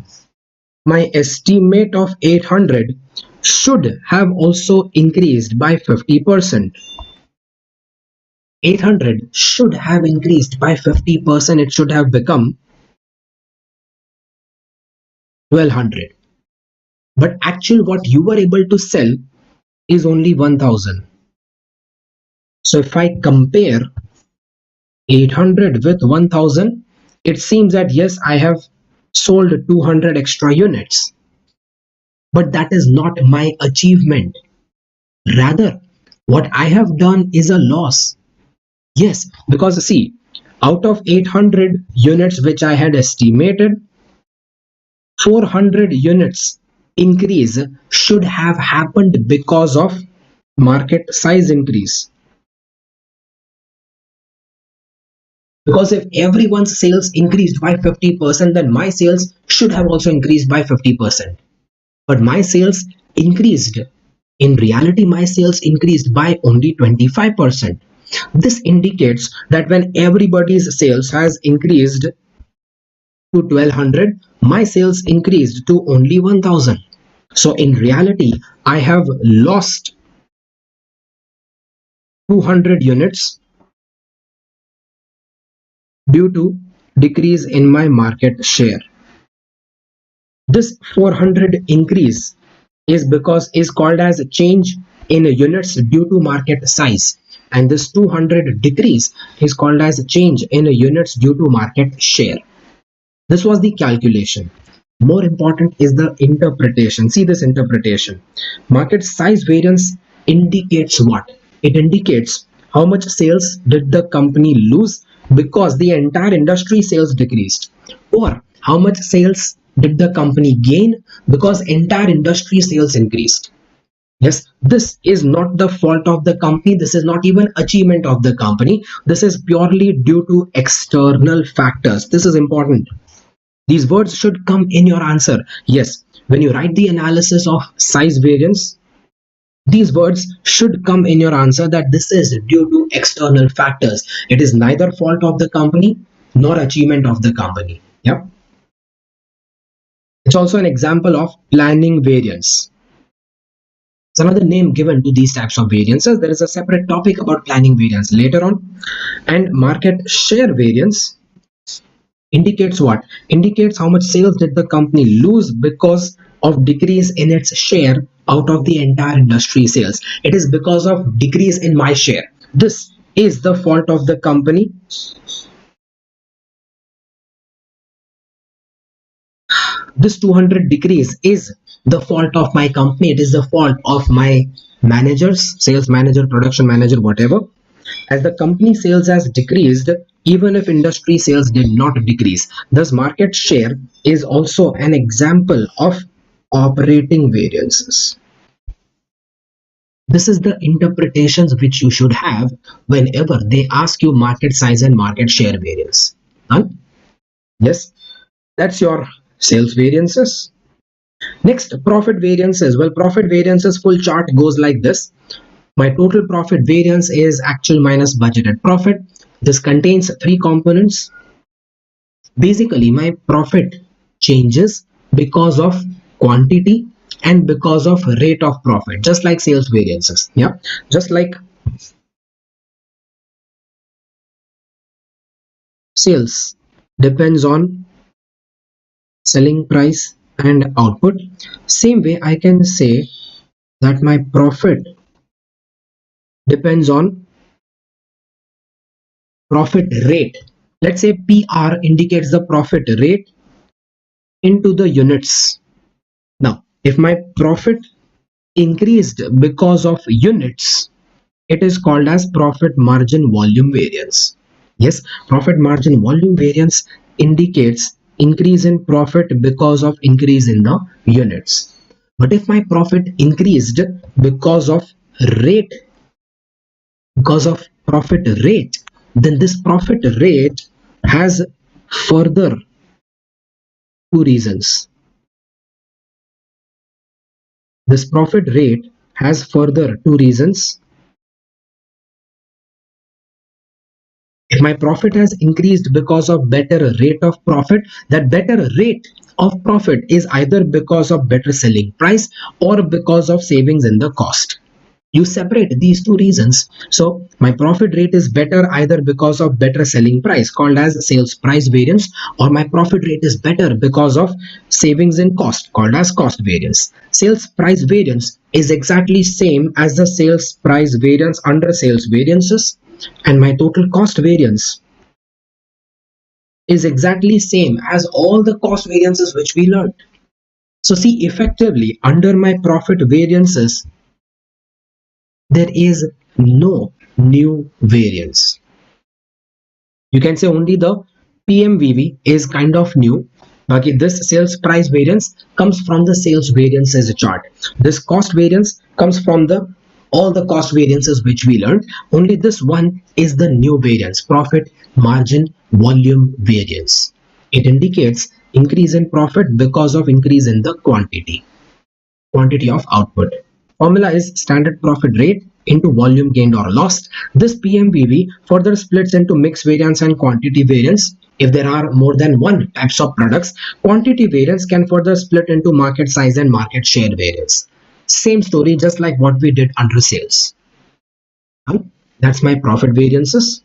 my estimate of 800 should have also increased by 50%. 800 should have increased by 50%. It should have become 1200. But actual what you were able to sell is only 1000. So if I compare 800 with 1000, it seems that yes, I have sold 200 extra units. But that is not my achievement. Rather, what I have done is a loss. Yes, because see, out of 800 units which I had estimated, 400 units increase should have happened because of market size increase. Because if everyone's sales increased by 50%, then my sales should have also increased by 50%. But my sales increased. In reality, my sales increased by only 25%. This indicates that when everybody's sales has increased to 1200, my sales increased to only 1000. So in reality, I have lost 200 units due to decrease in my market share. This 400 increase is called as a change in units due to market size, and this 200 decrease is called as a change in units due to market share. This was the calculation. More important is the interpretation. See this interpretation. Market size variance indicates what? It indicates how much sales did the company lose because the entire industry sales decreased, or how much sales did the company gain because entire industry sales increased. Yes, this is not the fault of the company. This is not even achievement of the company. This is purely due to external factors. This is important. These words should come in your answer. Yes, when you write the analysis of size variance, these words should come in your answer that this is due to external factors. It is neither fault of the company nor achievement of the company. Yep. It's also an example of planning variance. It's another name given to these types of variances. There is a separate topic about planning variance later on. And market share variance indicates what? Indicates how much sales did the company lose because of decrease in its share out of the entire industry sales. It is because of decrease in my share. This is the fault of the company. This 200 decrease is the fault of my company. It is the fault of my managers, sales manager, production manager, whatever. As the company sales has decreased, even if industry sales did not decrease. Thus, market share is also an example of operating variances. This is the interpretations which you should have whenever they ask you market size and market share variance. Done? Yes, that's your sales variances. Next, profit variances. Well, profit variances full chart goes like this. My total profit variance is actual minus budgeted profit. This contains three components. Basically, my profit changes because of quantity and because of rate of profit, just like sales variances. Yeah, just like sales depends on selling price and output. Same way I can say that my profit depends on profit rate. Let's say PR indicates the profit rate into the units. Now, if my profit increased because of units, it is called as profit margin volume variance. Yes, profit margin volume variance indicates increase in profit because of increase in the units. But if my profit increased because of rate, because of profit rate, then this profit rate has further two reasons. This profit rate has further two reasons. If my profit has increased because of better rate of profit, that better rate of profit is either because of better selling price or because of savings in the cost. You separate these two reasons. So my profit rate is better either because of better selling price, called as sales price variance, or my profit rate is better because of savings in cost, called as cost variance. Sales price variance is exactly same as the sales price variance under sales variances, and my total cost variance is exactly same as all the cost variances which we learned. So see, effectively under my profit variances, there is no new variance. You can say only the PMVV is kind of new. Okay, this sales price variance comes from the sales variances chart. This cost variance comes from the all the cost variances which we learned. Only this one is the new variance, profit margin volume variance. It indicates increase in profit because of increase in the quantity of output. Formula is standard profit rate into volume gained or lost. This PMVV further splits into mix variance and quantity variance. If there are more than one types of products, quantity variance can further split into market size and market share variance. Same story, just like what we did under sales. That's my profit variances.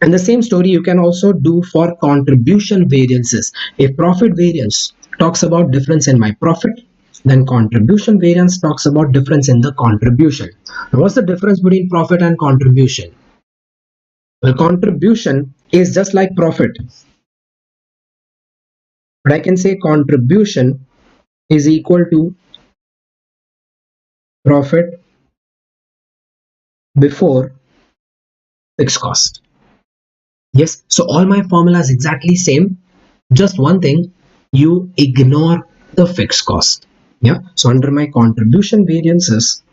And the same story you can also do for contribution variances. If profit variance talks about difference in my profit, then contribution variance talks about difference in the contribution. Now, what's the difference between profit and contribution? Well, contribution is just like profit, but I can say contribution is equal to profit before fixed cost. Yes, so all my formulas exactly same. Just one thing, you ignore the fixed cost. Yeah, so under my contribution variances,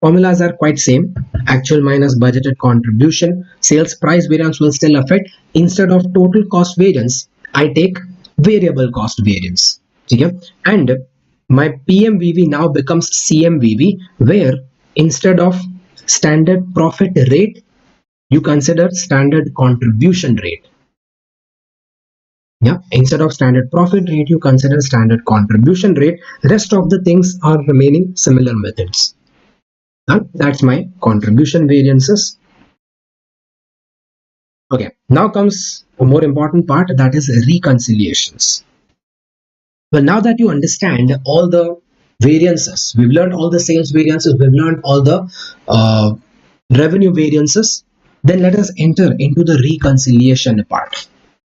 formulas are quite same. Actual minus budgeted contribution, sales price variance will still affect. Instead of total cost variance, I take variable cost variance. Okay? And my PMVV now becomes CMVV, where instead of standard profit rate, you consider standard contribution rate. Yeah, instead of standard profit rate, you consider standard contribution rate. Rest of the things are remaining similar methods. That's my contribution variances. Okay, now comes a more important part, that is reconciliations. Well, now that you understand all the variances, we've learned all the sales variances, we've learned all the revenue variances, then let us enter into the reconciliation part.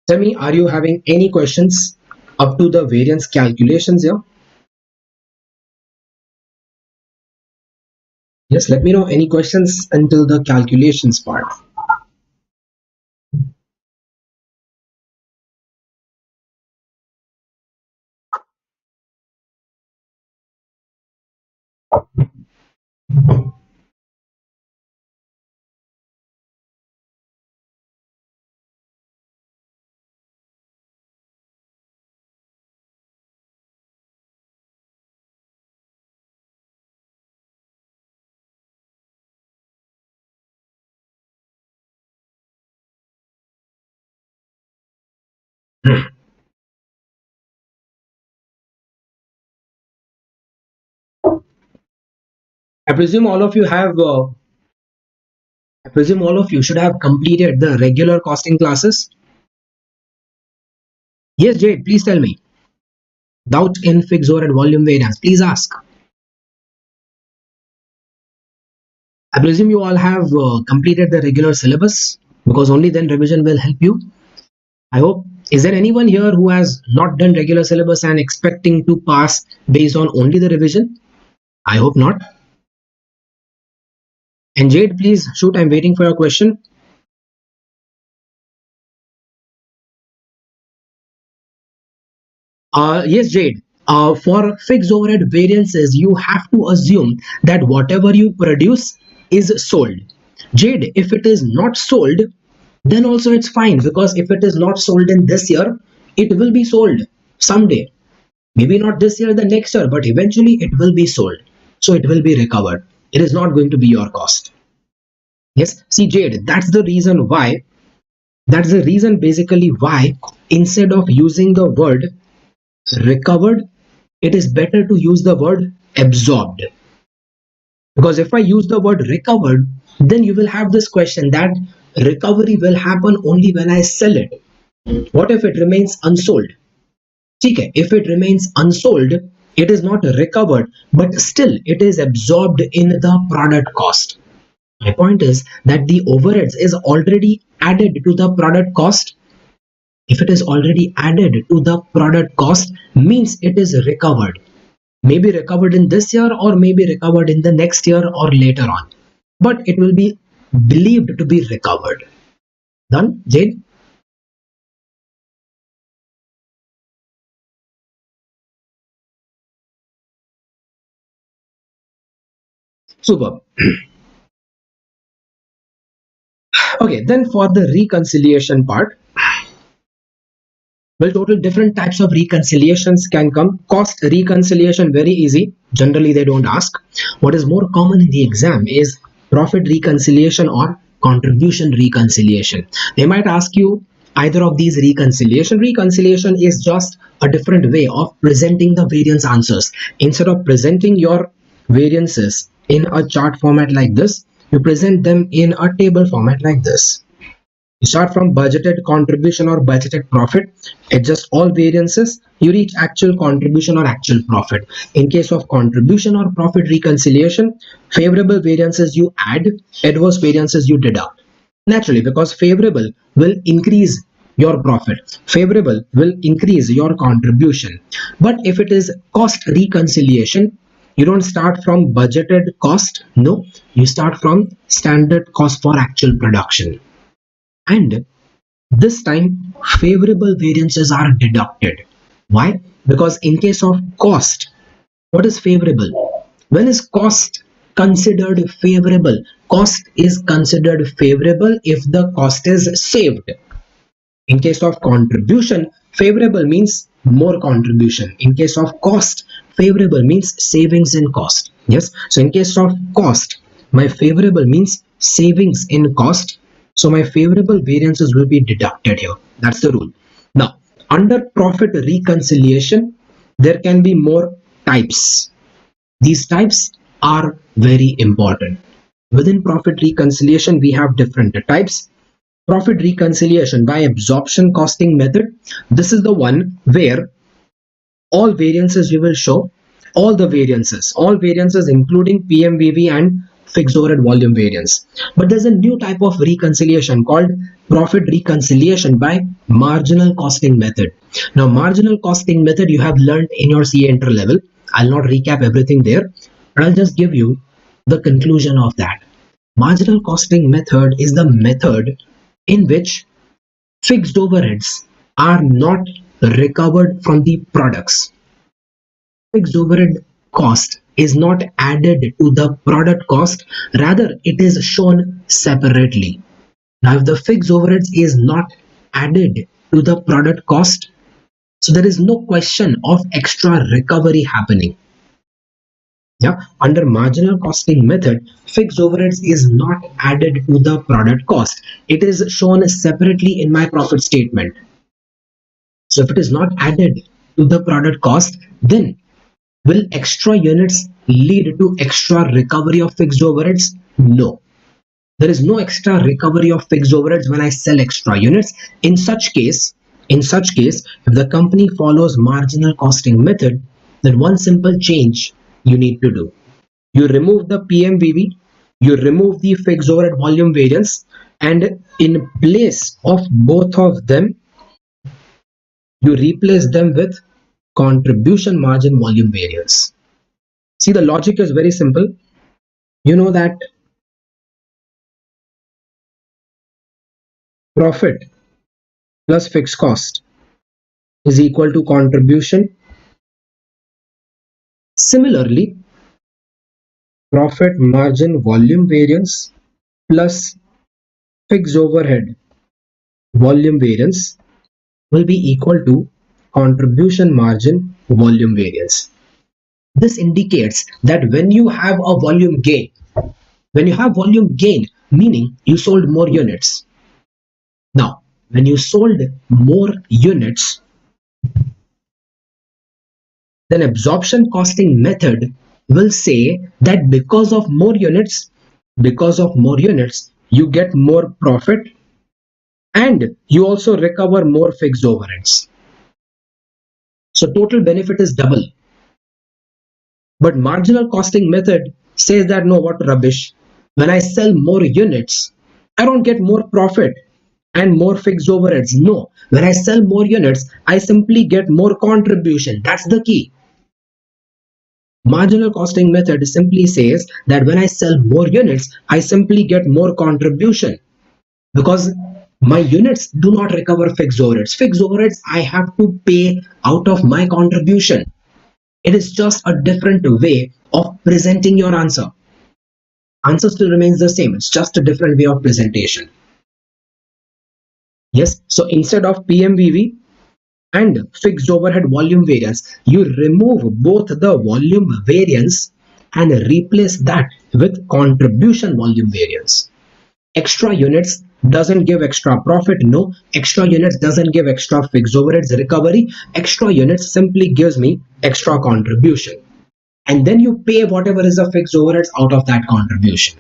Tell me, are you having any questions up to the variance calculations here? Yes, let me know any questions until the calculations part. I presume all of you have I presume all of you should have completed the regular costing classes. Yes, Jade, please tell me. Doubt in fixed overhead volume variance, please ask. I presume you all have completed the regular syllabus because only then revision will help you. I hope. Is there anyone here who has not done regular syllabus and expecting to pass based on only the revision? I hope not. And Jade, please shoot. I'm waiting for your question. Yes, Jade. For fixed overhead variances, you have to assume that whatever you produce is sold. Jade, if it is not sold, then also it's fine, because if it is not sold in this year, it will be sold someday. Maybe not this year, the next year, but eventually it will be sold. So it will be recovered. It is not going to be your cost. Yes, see, Jade, that's the reason why. That's the reason basically why instead of using the word recovered, it is better to use the word absorbed. Because if I use the word recovered, then you will have this question that recovery will happen only when I sell it. What if it remains unsold? Okay, if it remains unsold, it is not recovered, but still it is absorbed in the product cost. My point is that the overheads is already added to the product cost. If it is already added to the product cost, means it is recovered. Maybe recovered in this year, or maybe recovered in the next year or later on. But it will be believed to be recovered. Done, Jade? Super. Okay, then for the reconciliation part, well, total different types of reconciliations can come. Cost reconciliation, very easy. Generally, they don't ask. What is more common in the exam is profit reconciliation or contribution reconciliation. They might ask you either of these reconciliation. Reconciliation is just a different way of presenting the variance answers. Instead of presenting your variances in a chart format like this, you present them in a table format like this. You start from budgeted contribution or budgeted profit, adjust all variances, you reach actual contribution or actual profit. In case of contribution or profit reconciliation, favorable variances you add, adverse variances you deduct. Naturally, because favorable will increase your profit, favorable will increase your contribution. But if it is cost reconciliation, you don't start from budgeted cost, no, you start from standard cost for actual production. And this time, favorable variances are deducted. Why? Because in case of cost, what is favorable? When is cost considered favorable? Cost is considered favorable if the cost is saved. In case of contribution, favorable means more contribution. In case of cost, favorable means savings in cost. Yes. So in case of cost, my favorable means savings in cost. So my favorable variances will be deducted here. That's the rule. Now, under profit reconciliation, there can be more types. These types are very important. Within profit reconciliation, we have different types. Profit reconciliation by absorption costing method. This is the one where all variances you will show, all variances including PMVV and fixed overhead volume variance. But there's a new type of reconciliation called profit reconciliation by marginal costing method. Now, marginal costing method you have learned in your CA inter level. I'll not recap everything there, but I'll just give you the conclusion of that. Marginal costing method is the method in which fixed overheads are not recovered from the products. Fixed overhead cost is not added to the product cost, rather it is shown separately. Now, if the fixed overheads is not added to the product cost, so there is no question of extra recovery happening. Yeah, under marginal costing method, fixed overheads is not added to the product cost. It is shown separately in my profit statement. So if it is not added to the product cost, then will extra units lead to extra recovery of fixed overheads? No. There is no extra recovery of fixed overheads when I sell extra units. In such case, if the company follows marginal costing method, then one simple change you need to do. You remove the PMVV, you remove the fixed overhead volume variance, and in place of both of them, you replace them with contribution margin volume variance. See, the logic is very simple. You know that profit plus fixed cost is equal to contribution. Similarly, profit margin volume variance plus fixed overhead volume variance will be equal to contribution margin volume variance. This indicates that when you have a volume gain, meaning you sold more units. Now, when you sold more units, then absorption costing method will say that because of more units, you get more profit and you also recover more fixed overheads. So total benefit is double. But marginal costing method says that no, what rubbish. When I sell more units, I don't get more profit and more fixed overheads. No, when I sell more units, I simply get more contribution. That's the key. Marginal costing method simply says that when I sell more units, I simply get more contribution because my units do not recover fixed overheads. Fixed overheads I have to pay out of my contribution. It is just a different way of presenting your answer. Answer still remains the same. It's just a different way of presentation. Yes, so instead of PMVV and fixed overhead volume variance, you remove both the volume variance and replace that with contribution volume variance. Extra units doesn't give extra profit. No, extra units doesn't give extra fixed overheads recovery. Extra units simply gives me extra contribution. And then you pay whatever is the fixed overheads out of that contribution.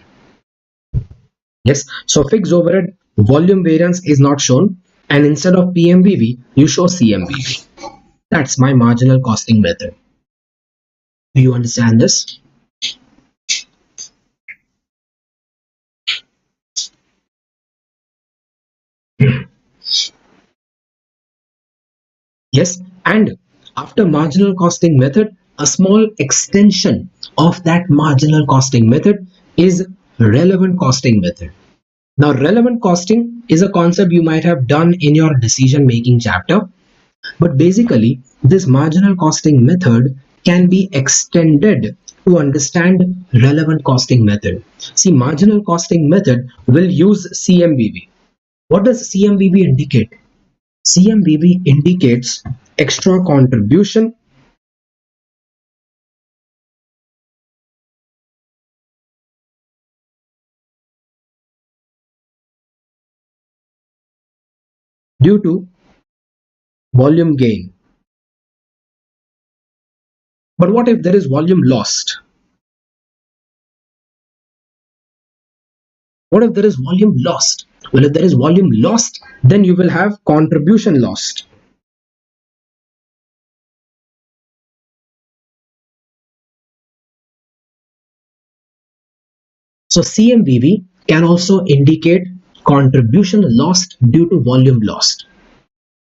Yes, so fixed overhead volume variance is not shown, and instead of PMVV, you show CMVV. That's my marginal costing method. Do you understand this? Yes, and after marginal costing method, a small extension of that marginal costing method is relevant costing method. Now, relevant costing is a concept you might have done in your decision making chapter, but basically this marginal costing method can be extended to understand relevant costing method. See, marginal costing method will use CMVV. What does CMVV indicate? CMVV indicates extra contribution due to volume gain. But what if there is volume lost? What if there is volume lost? Well, if there is volume lost, then you will have contribution lost. So CMVV can also indicate contribution lost due to volume lost.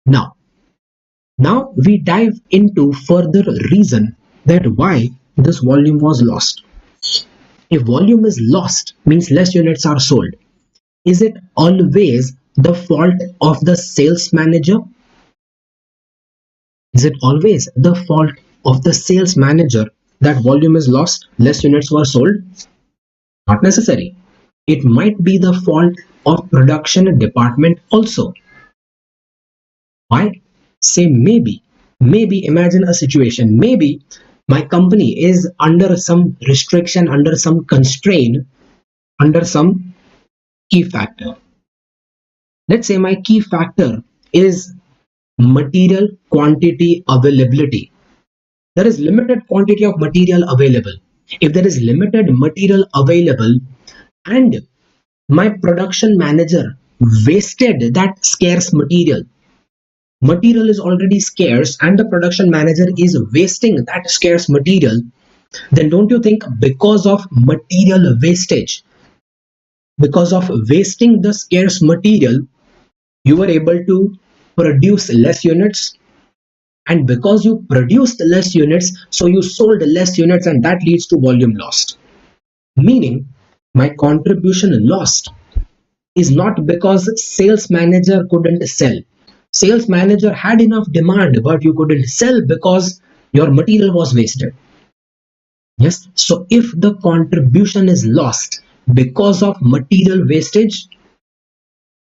Now we dive into further reason that why this volume was lost. If volume is lost, means less units are sold. Is it always the fault of the sales manager? Is it always the fault of the sales manager that volume is lost, less units were sold? Not necessary. It might be the fault of production department also. Why? Say maybe imagine a situation. Maybe my company is under some restriction, under some constraint, under some key factor. Let's say my key factor is material quantity availability. There is limited quantity of material available. If there is limited material available and my production manager wasted that scarce material. Material is already scarce and the production manager is wasting that scarce material, then don't you think because of material wastage, because of wasting the scarce material, you were able to produce less units? And because you produced less units, so you sold less units, and that leads to volume lost. Meaning, my contribution lost is not because sales manager couldn't sell. Sales manager had enough demand, but you couldn't sell because your material was wasted. Yes, so if the contribution is lost because of material wastage,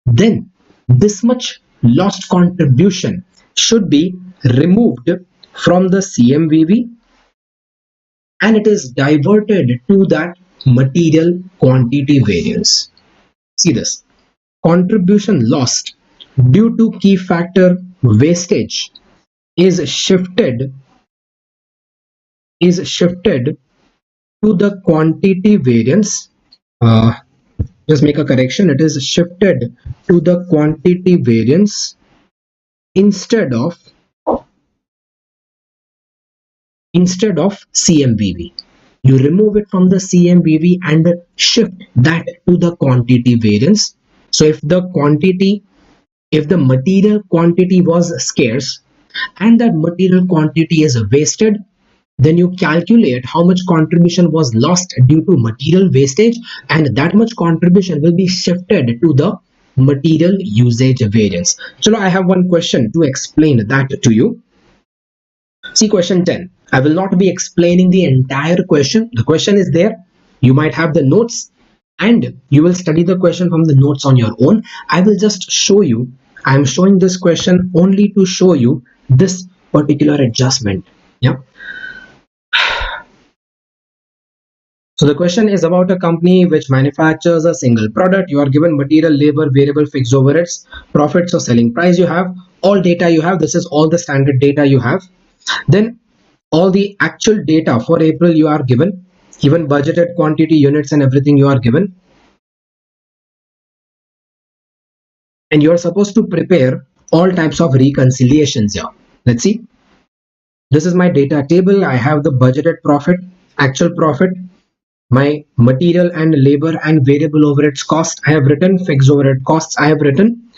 then this much lost contribution should be removed from the CMVV and it is diverted to that material quantity variance. See this, contribution lost due to key factor wastage is shifted to the quantity variance. Just make a correction, it is shifted to the quantity variance instead of CMVV. You remove it from the CMVV and shift that to the quantity variance. So if the material quantity was scarce and that material quantity is wasted, then you calculate how much contribution was lost due to material wastage, and that much contribution will be shifted to the material usage variance. So I have one question to explain that to you. See question 10. I will not be explaining the entire question. The question is there. You might have the notes and you will study the question from the notes on your own. I will just show you. I am showing this question only to show you this particular adjustment. Yeah. So the question is about a company which manufactures a single product. You are given material, labor, variable, fixed overheads, profits or selling price. You have all data you have. This is all the standard data you have. Then all the actual data for April you are given, even budgeted quantity, units and everything you are given. And you are supposed to prepare all types of reconciliations here. Let's see. This is my data table. I have the budgeted profit, actual profit, my material and labor and variable overheads cost I have written, fixed overhead costs I have written,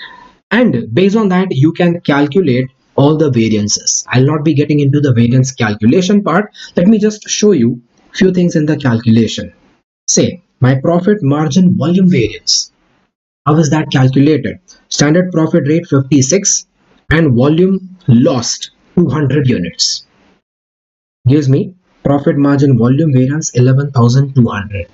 and based on that you can calculate all the variances. I'll not be getting into the variance calculation part. Let me just show you few things in the calculation. Say my profit margin volume variance. How is that calculated? Standard profit rate 56 and volume lost 200 units gives me profit margin volume variance 11,200.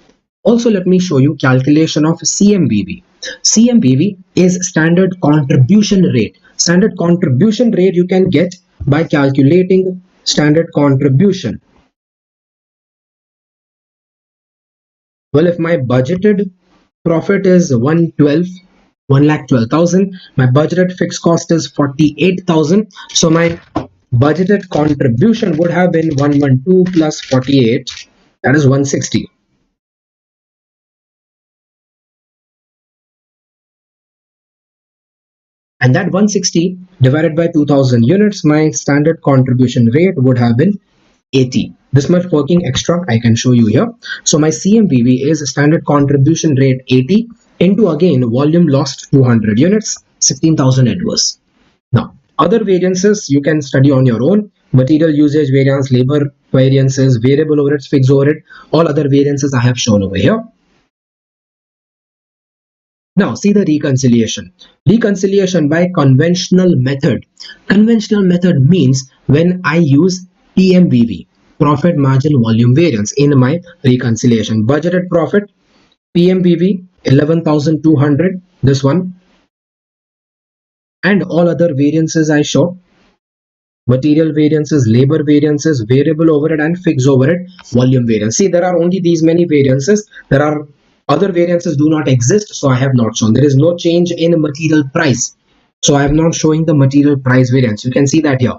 Also let me show you calculation of CMVV. CMVV is standard contribution rate. Standard contribution rate you can get by calculating standard contribution. Well, if my budgeted profit is 1,12,000, my budgeted fixed cost is 48,000. So my budgeted contribution would have been 112 plus 48, that is 160. And that 160 divided by 2000 units, my standard contribution rate would have been 80. This much working extra I can show you here. So my CMVV is standard contribution rate 80 into again volume lost 200 units, 16,000 adverse. Now other variances you can study on your own. Material usage variance, labor variances, variable overheads, fixed overhead, all other variances I have shown over here. Now see the reconciliation. Reconciliation by conventional method. Conventional method means when I use PMVV, profit margin volume variance, in my reconciliation. Budgeted profit, PMVV 11,200, this one, and all other variances I show. Material variances, labor variances, variable overhead and fixed overhead, volume variance. See, there are only these many variances. There are other variances do not exist, so I have not shown. There is no change in material price, so I am not showing the material price variance. You can see that here.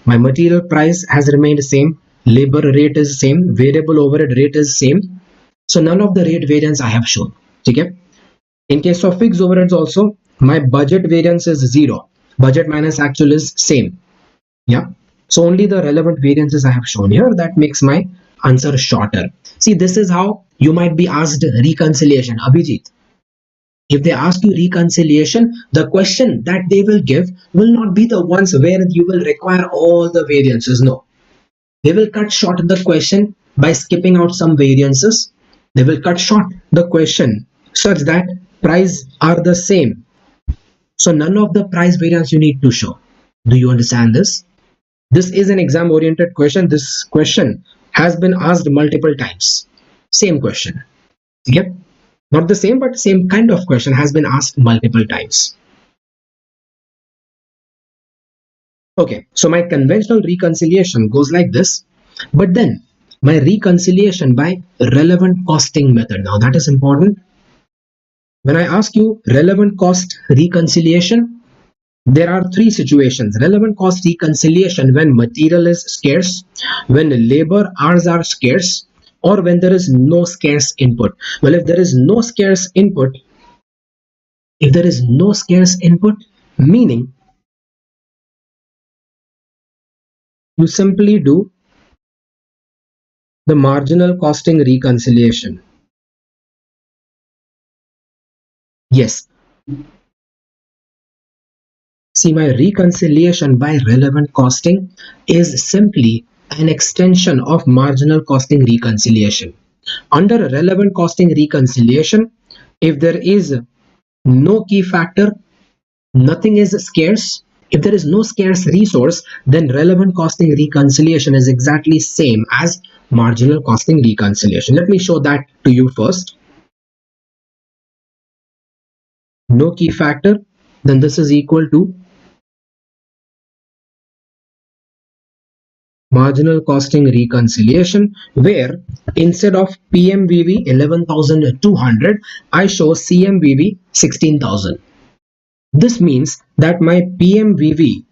My material price has remained same, labor rate is same, variable overhead rate is same. So none of the rate variance I have shown. Okay. In case of fixed overheads also, my budget variance is 0. Budget minus actual is same. Yeah. So only the relevant variances I have shown here, that makes my answer shorter. See, this is how you might be asked reconciliation. Abhijit, if they ask you reconciliation, the question that they will give will not be the ones where you will require all the variances. No. They will cut short the question by skipping out some variances. They will cut short the question such that price are the same. So none of the price variance you need to show. Do you understand this? This is an exam oriented question. This question has been asked multiple times. Same question. Yep. Not the same, but same kind of question has been asked multiple times. Okay, so my conventional reconciliation goes like this, but then my reconciliation by relevant costing method. Now that is important. When I ask you relevant cost reconciliation, there are three situations. Relevant cost reconciliation when material is scarce, when labor hours are scarce, or when there is no scarce input. Well, if there is no scarce input, meaning you simply do the marginal costing reconciliation. Yes. See, my reconciliation by relevant costing is simply an extension of marginal costing reconciliation. Under relevant costing reconciliation, if there is no key factor, nothing is scarce. If there is no scarce resource, then relevant costing reconciliation is exactly same as marginal costing reconciliation. Let me show that to you first. No key factor, then this is equal to marginal costing reconciliation, where instead of PMVV 11,200, I show CMVV 16,000. This means that my PMVV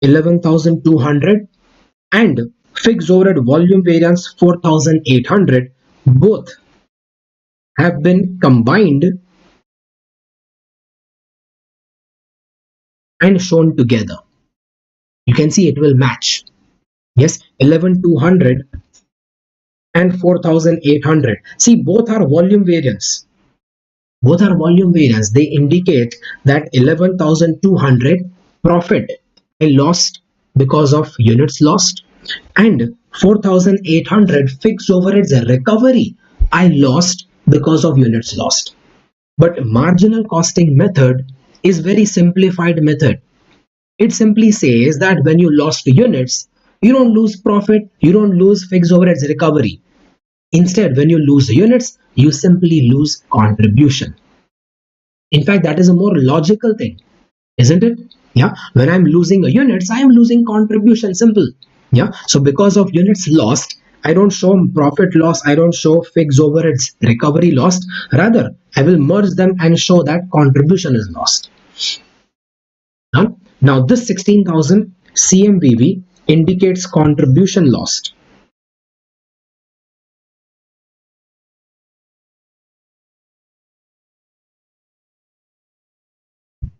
11,200 and fixed overhead volume variance 4,800 both have been combined and shown together. You can see it will match. Yes, 11,200 and 4,800. See, both are volume variance. Both are volume variance. They indicate that 11,200 profit I lost because of units lost, and 4,800 fixed overheads recovery I lost because of units lost. But marginal costing method is very simplified method. It simply says that when you lost units, you don't lose profit, you don't lose fixed overheads recovery. Instead, when you lose units, you simply lose contribution. In fact, that is a more logical thing, isn't it? Yeah, when I'm losing units, I am losing contribution, simple. Yeah, so because of units lost, I don't show profit loss, I don't show fixed overheads recovery lost. Rather, I will merge them and show that contribution is lost. Now this 16,000 CMVV indicates contribution lost.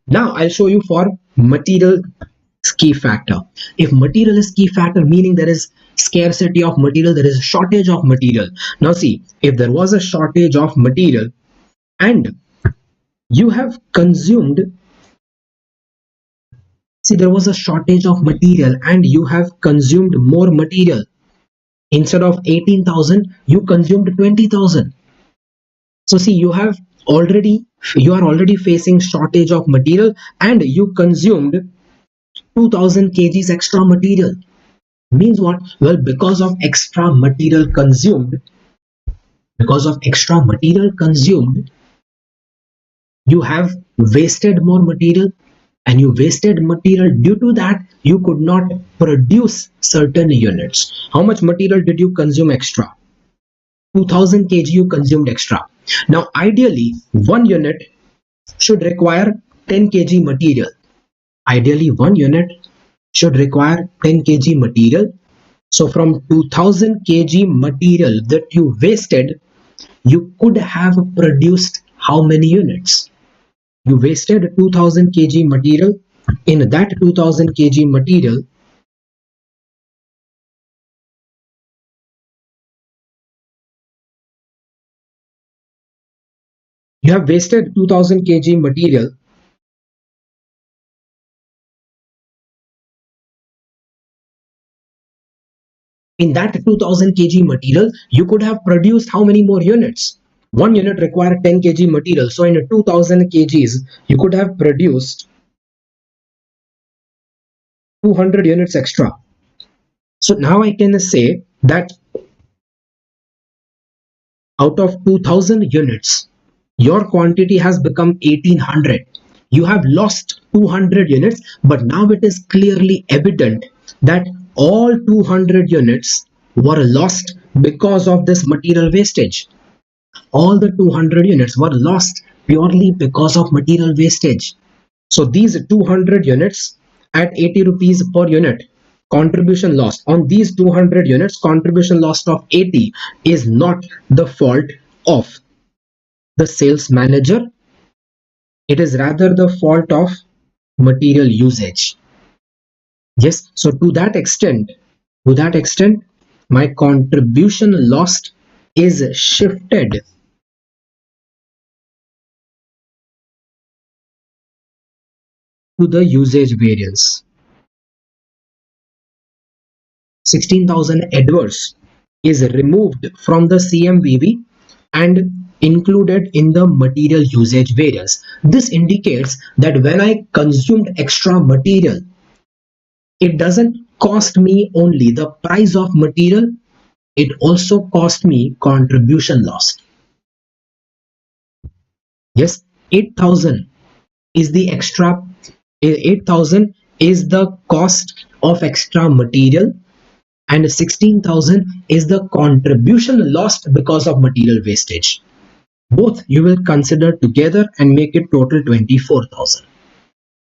Now I'll show you for material key factor. If material is key factor, meaning there is scarcity of material, there is a shortage of material. Now see, if there was a shortage of material and you have consumed, see, there was a shortage of material and you have consumed more material. Instead of 18,000, you consumed 20,000. So see, you are already facing shortage of material and you consumed 2,000 kgs extra material. Means what? Well, because of extra material consumed, you have wasted more material, and you wasted material. Due to that, you could not produce certain units. How much material did you consume extra? 2,000 kg you consumed extra. Now ideally, one unit should require 10 kg material. Ideally, one unit should require 10 kg material. So from 2,000 kg material that you wasted, you could have produced how many units? You wasted 2000 kg material. In that 2000 kg material, you have wasted 2000 kg material. In that 2000 kg material, you could have produced how many more units? One unit required 10 kg material. So in 2000 kgs, you could have produced 200 units extra. So now I can say that out of 2000 units, your quantity has become 1800. You have lost 200 units, but now it is clearly evident that all 200 units were lost because of this material wastage. All the 200 units were lost purely because of material wastage. So these 200 units at 80 rupees per unit, contribution lost on these 200 units, contribution lost of 80 is not the fault of the sales manager. It is rather the fault of material usage. Yes, so to that extent, my contribution lost is shifted to the usage variance. 16,000 adverse is removed from the CMVV and included in the material usage variance. This indicates that when I consumed extra material, it doesn't cost me only the price of material, it also cost me contribution loss. Yes, 8,000 is the extra, 8,000 is the cost of extra material, and 16,000 is the contribution lost because of material wastage. Both you will consider together and make it total 24,000.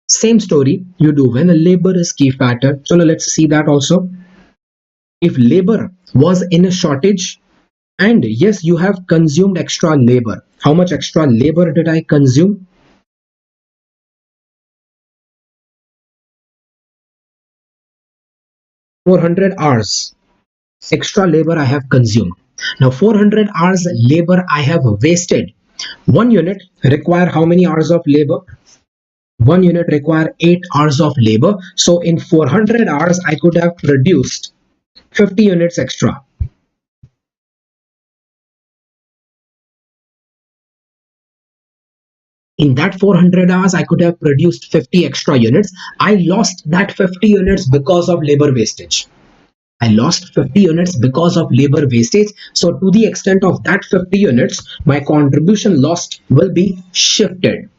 Same story you do when a labor is key factor. So now let's see that also. If labor was in a shortage, and yes, you have consumed extra labor. How much extra labor did I consume? 400 hours extra labor I have consumed. Now 400 hours labor I have wasted. One unit require how many hours of labor? One unit require 8 hours of labor. So in 400 hours I could have produced 50 units extra. In that 400 hours I could have produced 50 extra units. I lost that 50 units because of labor wastage. I lost 50 units because of labor wastage. So to the extent of that 50 units, my contribution lost will be shifted.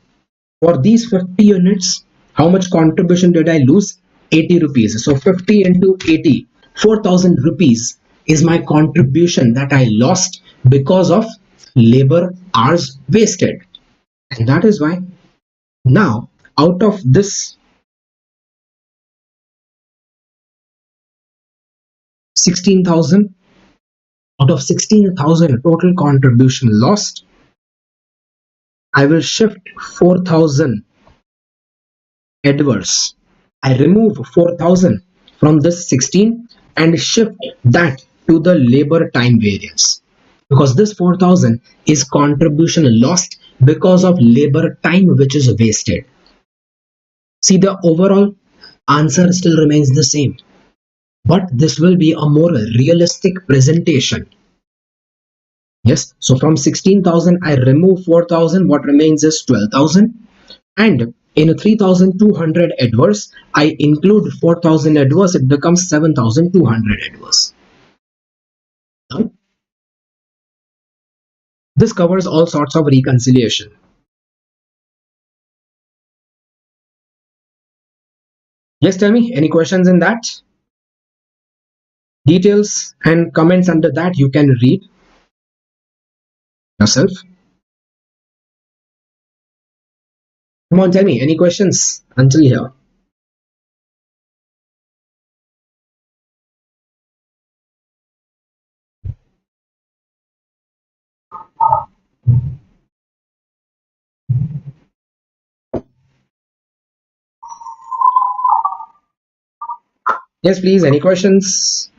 For these 50 units, how much contribution did I lose? 80 rupees. So 50 into 80, 4,000 rupees is my contribution that I lost because of labor hours wasted. And that is why now out of this 16,000, out of 16,000 total contribution lost, I will shift 4,000 adverse. I remove 4,000 from this 16 and shift that to the labor time variance, because this 4,000 is contribution lost because of labor time which is wasted. See, the overall answer still remains the same, but this will be a more realistic presentation. Yes, so from 16,000 I remove 4,000, what remains is 12,000, and in 3,200 adverse I include 4,000 adverse, it becomes 7,200 adverse. Now, this covers all sorts of reconciliation. Yes, tell me, any questions in that? Details and comments under that you can read yourself. Come on, tell me, any questions until here? Yes, please. Any questions?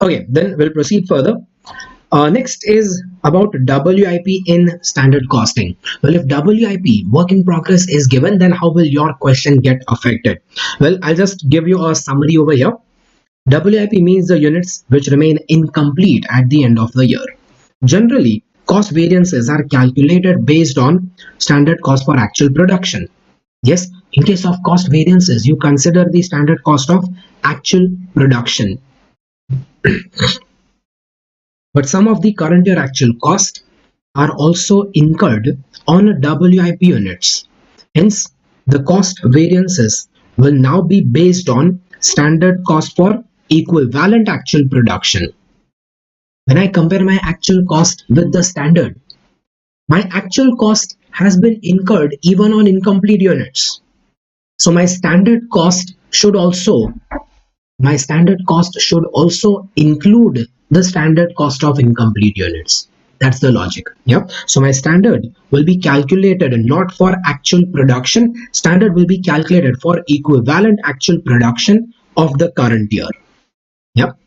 Okay, then we'll proceed further. Next is about WIP in standard costing. Well, if WIP, work in progress, is given, then how will your question get affected? Well, I'll just give you a summary over here. WIP means the units which remain incomplete at the end of the year. Generally, cost variances are calculated based on standard cost for actual production. Yes, in case of cost variances, you consider the standard cost of actual production. But some of the current year actual costs are also incurred on WIP units. Hence, the cost variances will now be based on standard cost for equivalent actual production. When I compare my actual cost with the standard, my actual cost has been incurred even on incomplete units. So my standard cost should also include the standard cost of incomplete units. That's the logic. Yeah. So my standard will be calculated not for actual production. Standard will be calculated for equivalent actual production of the current year. Yep.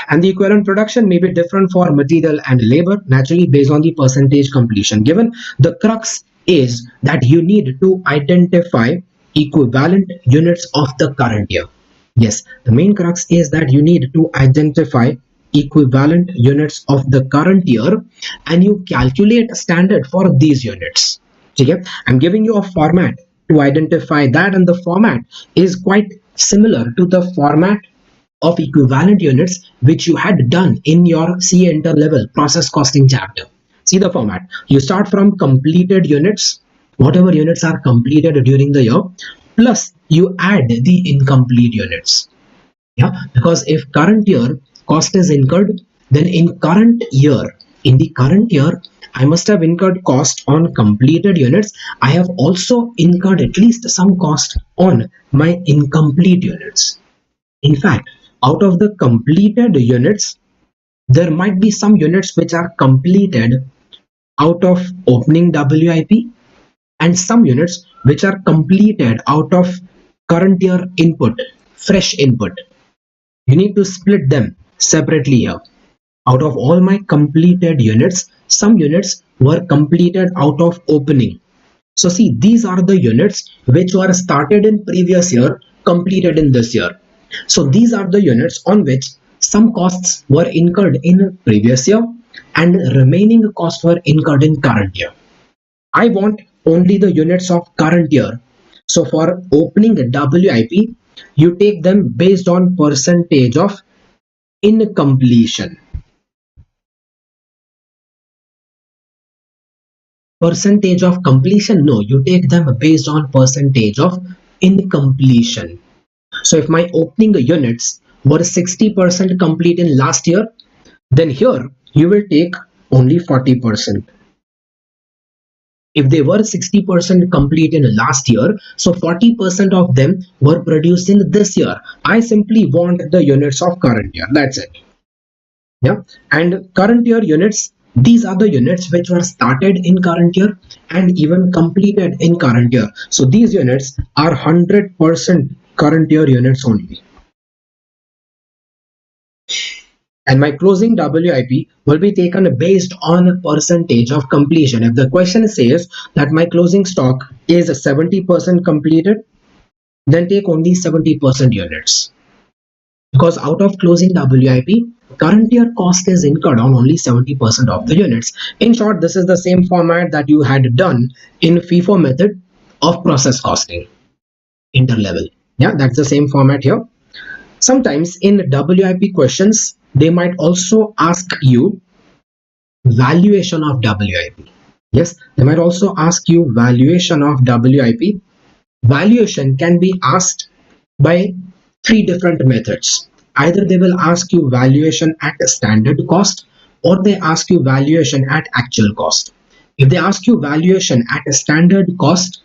And the equivalent production may be different for material and labor, naturally based on the percentage completion given. The crux is that you need to identify equivalent units of the current year. Yes, the main crux is that you need to identify equivalent units of the current year and you calculate standard for these units. Okay? I'm giving you a format to identify that, and the format is quite similar to the format of equivalent units which you had done in your CA inter-level process costing chapter. See the format. You start from completed units, whatever units are completed during the year, plus you add the incomplete units. Yeah, because if current year cost is incurred, then in the current year, I must have incurred cost on completed units. I have also incurred at least some cost on my incomplete units. In fact, out of the completed units, there might be some units which are completed out of opening WIP and some units which are completed out of current year input, fresh input. You need to split them separately here. Out of all my completed units, some units were completed out of opening. So see, these are the units which were started in previous year, completed in this year. So these are the units on which some costs were incurred in previous year and remaining costs were incurred in current year. I want only the units of current year. So for opening WIP, you take them based on percentage of incompletion. Percentage of completion? No, you take them based on percentage of incompletion. So if my opening units were 60% complete in last year, then here you will take only 40%. If they were 60% complete in last year, so 40% of them were produced in this year. I simply want the units of current year. That's it. Yeah. And current year units, these are the units which were started in current year and even completed in current year. So these units are 100% current year units only. And my closing WIP will be taken based on percentage of completion. If the question says that my closing stock is 70% completed, then take only 70% units. Because out of closing WIP, current year cost is incurred on only 70% of the units. In short, this is the same format that you had done in FIFO method of process costing, interlevel. Yeah, that's the same format here. Sometimes in WIP questions, they might also ask you valuation of WIP. Yes, they might also ask you valuation of WIP. Valuation can be asked by three different methods. Either they will ask you valuation at a standard cost, or they ask you valuation at actual cost. If they ask you valuation at a standard cost,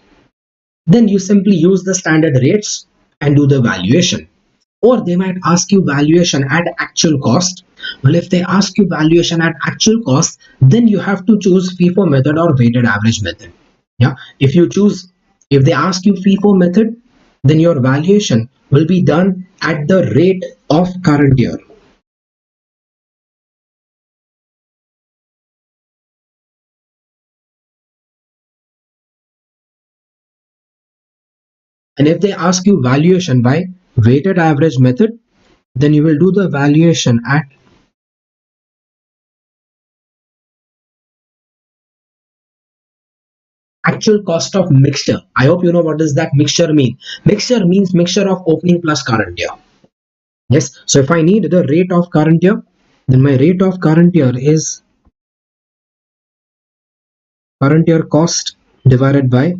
then you simply use the standard rates and do the valuation. Or they might ask you valuation at actual cost. Well, if they ask you valuation at actual cost, then you have to choose FIFO method or weighted average method. Yeah, if they ask you FIFO method, then your valuation will be done at the rate of current year. And if they ask you valuation by weighted average method, then you will do the valuation at actual cost of mixture. I hope you know what does that mixture mean. Mixture means mixture of opening plus current year. Yes, so if I need the rate of current year, then my rate of current year is current year cost divided by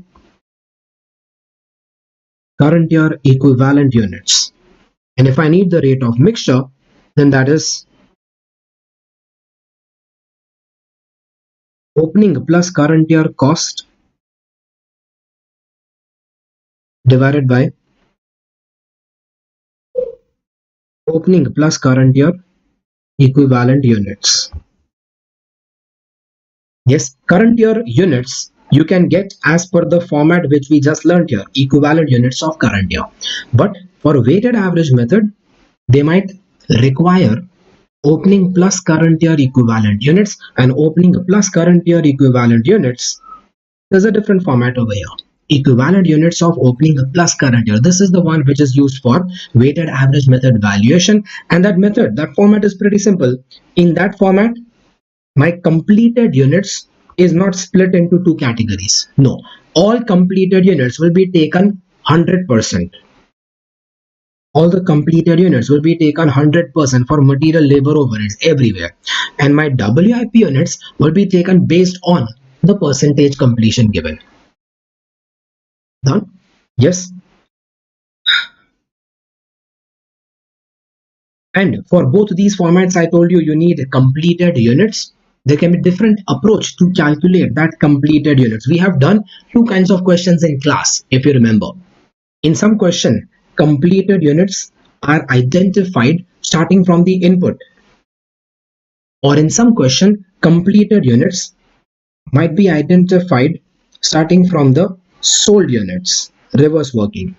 current year equivalent units. And if I need the rate of mixture, then that is opening plus current year cost divided by opening plus current year equivalent units. Yes, current year units you can get as per the format which we just learned here, equivalent units of current year. But for weighted average method, they might require opening plus current year equivalent units, and opening plus current year equivalent units, there's a different format over here. Equivalent units of opening plus current year. This is the one which is used for weighted average method valuation, and that format is pretty simple. In that format, my completed units is not split into two categories. No, all completed units will be taken 100%. All the completed units will be taken 100% for material, labor, overheads everywhere. And my WIP units will be taken based on the percentage completion given. Done? Yes. And for both these formats, I told you, you need completed units. There can be different approach to calculate that completed units. We have done two kinds of questions in class, if you remember. In some question, completed units are identified starting from the input. Or in some question, completed units might be identified starting from the sold units, reverse working.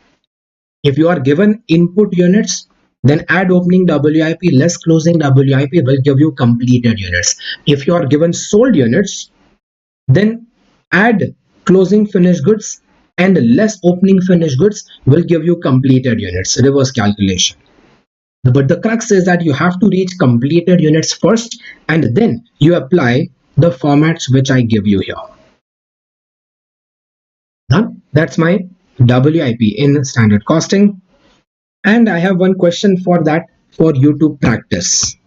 If you are given input units, then add opening WIP less closing WIP will give you completed units. If you are given sold units, then add closing finished goods and less opening finished goods will give you completed units, reverse calculation. But the crux is that you have to reach completed units first, and then you apply the formats which I give you here. Done? That's my WIP in standard costing. And I have one question for that for you to practice.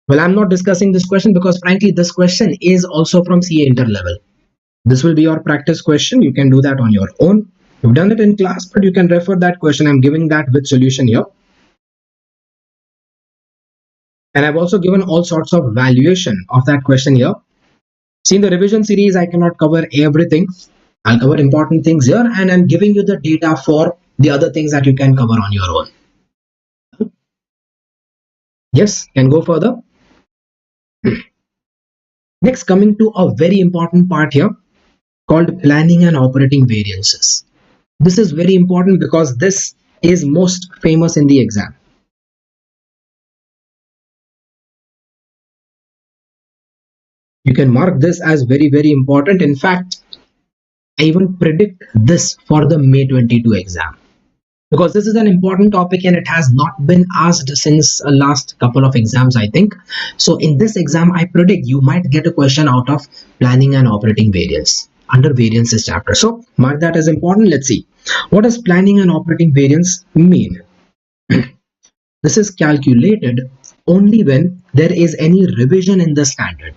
Well, I'm not discussing this question because frankly, this question is also from CA interlevel. This will be your practice question. You can do that on your own. You've done it in class, but you can refer that question. I'm giving that with solution here. And I've also given all sorts of valuation of that question here. See, in the revision series, I cannot cover everything. I'll cover important things here, and I'm giving you the data for the other things that you can cover on your own. Yes, can go further. Next, coming to a very important part here called planning and operating variances. This is very important because this is most famous in the exam. You can mark this as very, very important. In fact, I even predict this for the May 22 exam. because this is an important topic and it has not been asked since last couple of exams, I think. So in this exam, I predict you might get a question out of planning and operating variance under variances chapter. So mark that as important. Let's see. What does planning and operating variance mean? This is calculated only when there is any revision in the standard.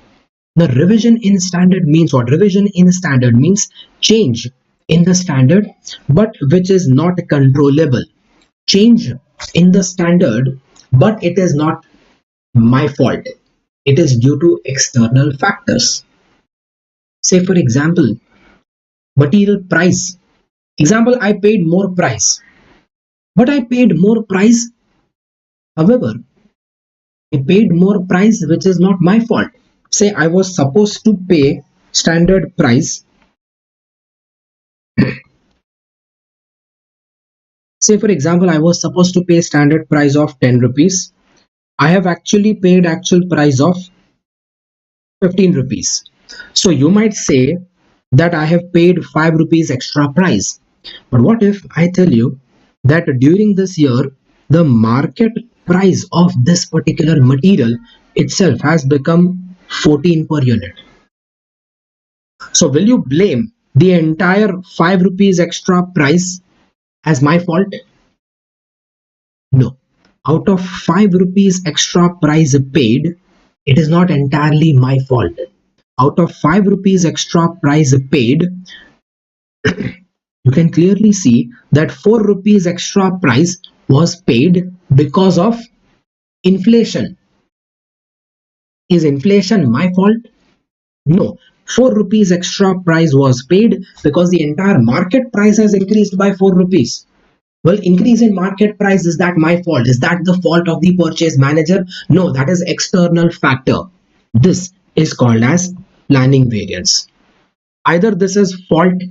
The revision in standard means what? Revision in standard means change in the standard, but which is not controllable. Change in the standard, but it is not my fault. It is due to external factors. Say for example, material price. Example, I paid more price. But I paid more price. However, I paid more price which is not my fault. Say I was supposed to pay standard price. Say for example, I was supposed to pay standard price of 10 rupees. I have actually paid actual price of 15 rupees. So you might say that I have paid 5 rupees extra price. But what if I tell you that during this year, the market price of this particular material itself has become 14 per unit? So will you blame the entire 5 rupees extra price as my fault? No. Out of 5 rupees extra price paid, it is not entirely my fault. Out of 5 rupees extra price paid, you can clearly see that 4 rupees extra price was paid because of inflation. Is inflation my fault? No. 4 rupees extra price was paid because the entire market price has increased by 4 rupees. Well, increase in market price, is that my fault? Is that the fault of the purchase manager? No, that is external factor. This is called as planning variance. Either this is fault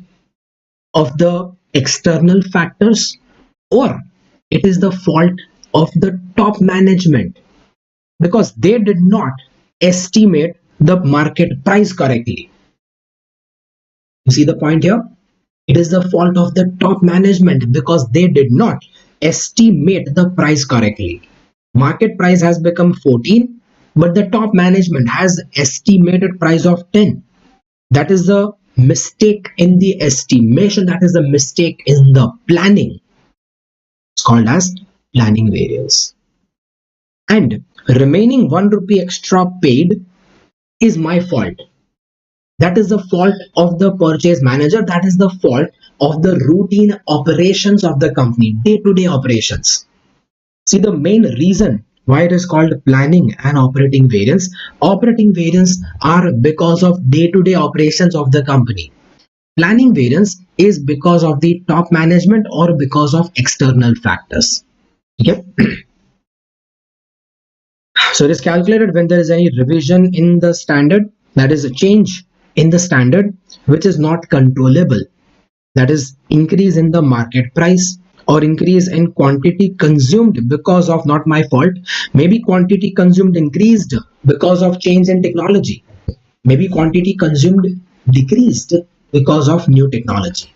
of the external factors or it is the fault of the top management because they did not estimate the market price correctly. You see the point here? It is the fault of the top management because they did not estimate the price correctly. Market price has become 14, but the top management has estimated price of 10. That is the mistake in the estimation. That is the mistake in the planning. It's called as planning variance. And remaining 1 rupee extra paid is my fault. That is the fault of the purchase manager. That is the fault of the routine operations of the company, day-to-day operations. See, the main reason why it is called planning and operating variance. Operating variance are because of day-to-day operations of the company. Planning variance is because of the top management or because of external factors. Okay. So it is calculated when there is any revision in the standard, that is a change in the standard which is not controllable, that is increase in the market price or increase in quantity consumed because of not my fault. Maybe quantity consumed increased because of change in technology. Maybe quantity consumed decreased because of new technology.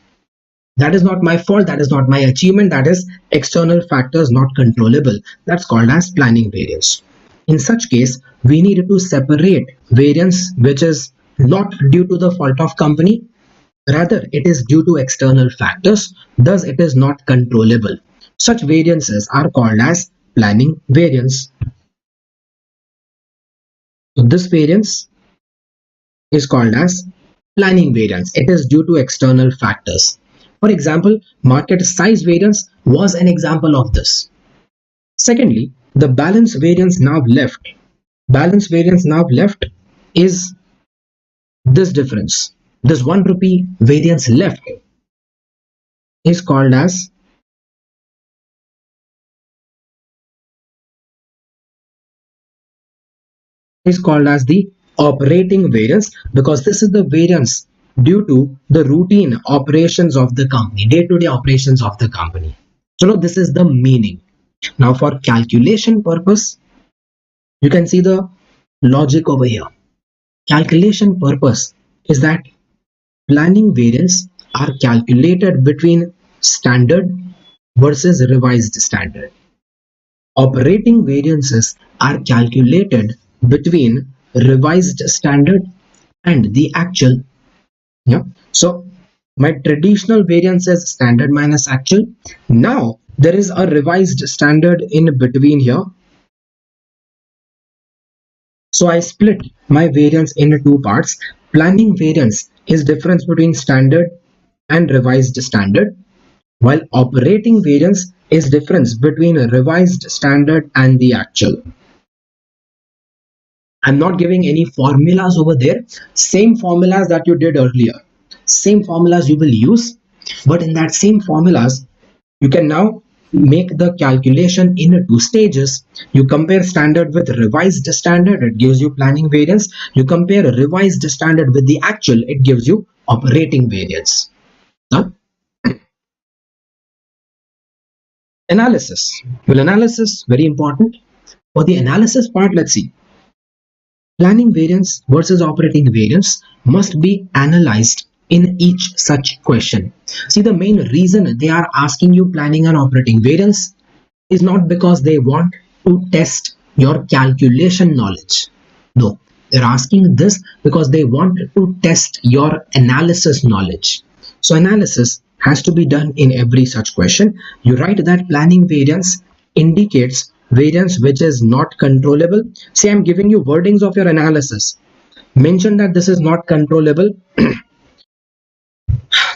That is not my fault. That is not my achievement. That is external factors not controllable. That's called as planning variance. In such case, we need to separate variance which is not due to the fault of company, rather it is due to external factors, thus it is not controllable. Such variances are called as planning variance. So this variance is called as planning variance. It is due to external factors. For example, market size variance was an example of this. Secondly, the balance variance now left. Balance variance now left is this difference. This 1 rupee variance left is called as the operating variance because this is the variance due to the routine operations of the company, day-to-day operations of the company. So this is the meaning. Now for calculation purpose, you can see the logic over here. Calculation purpose is that planning variance are calculated between standard, versus revised standard. Operating variances are calculated between revised standard and the actual. Yeah. So my traditional variance is standard minus actual. Now there is a revised standard in between here. So I split my variance into two parts. Planning variance is difference between standard and revised standard, while operating variance is difference between a revised standard and the actual. I'm not giving any formulas over there. Same formulas that you did earlier. Same formulas you will use, but in that same formulas, you can now make the calculation in two stages. You compare standard with revised standard, it gives you planning variance. You compare revised standard with the actual, it gives you operating variance. Now, analysis. Well, analysis, very important. For the analysis part, let's see. Planning variance versus operating variance must be analyzed in each such question. See, the main reason they are asking you planning and operating variance is not because they want to test your calculation knowledge. No, they're asking this because they want to test your analysis knowledge. So analysis has to be done in every such question. You write that planning variance indicates variance which is not controllable. See, I'm giving you wordings of your analysis. Mention that this is not controllable.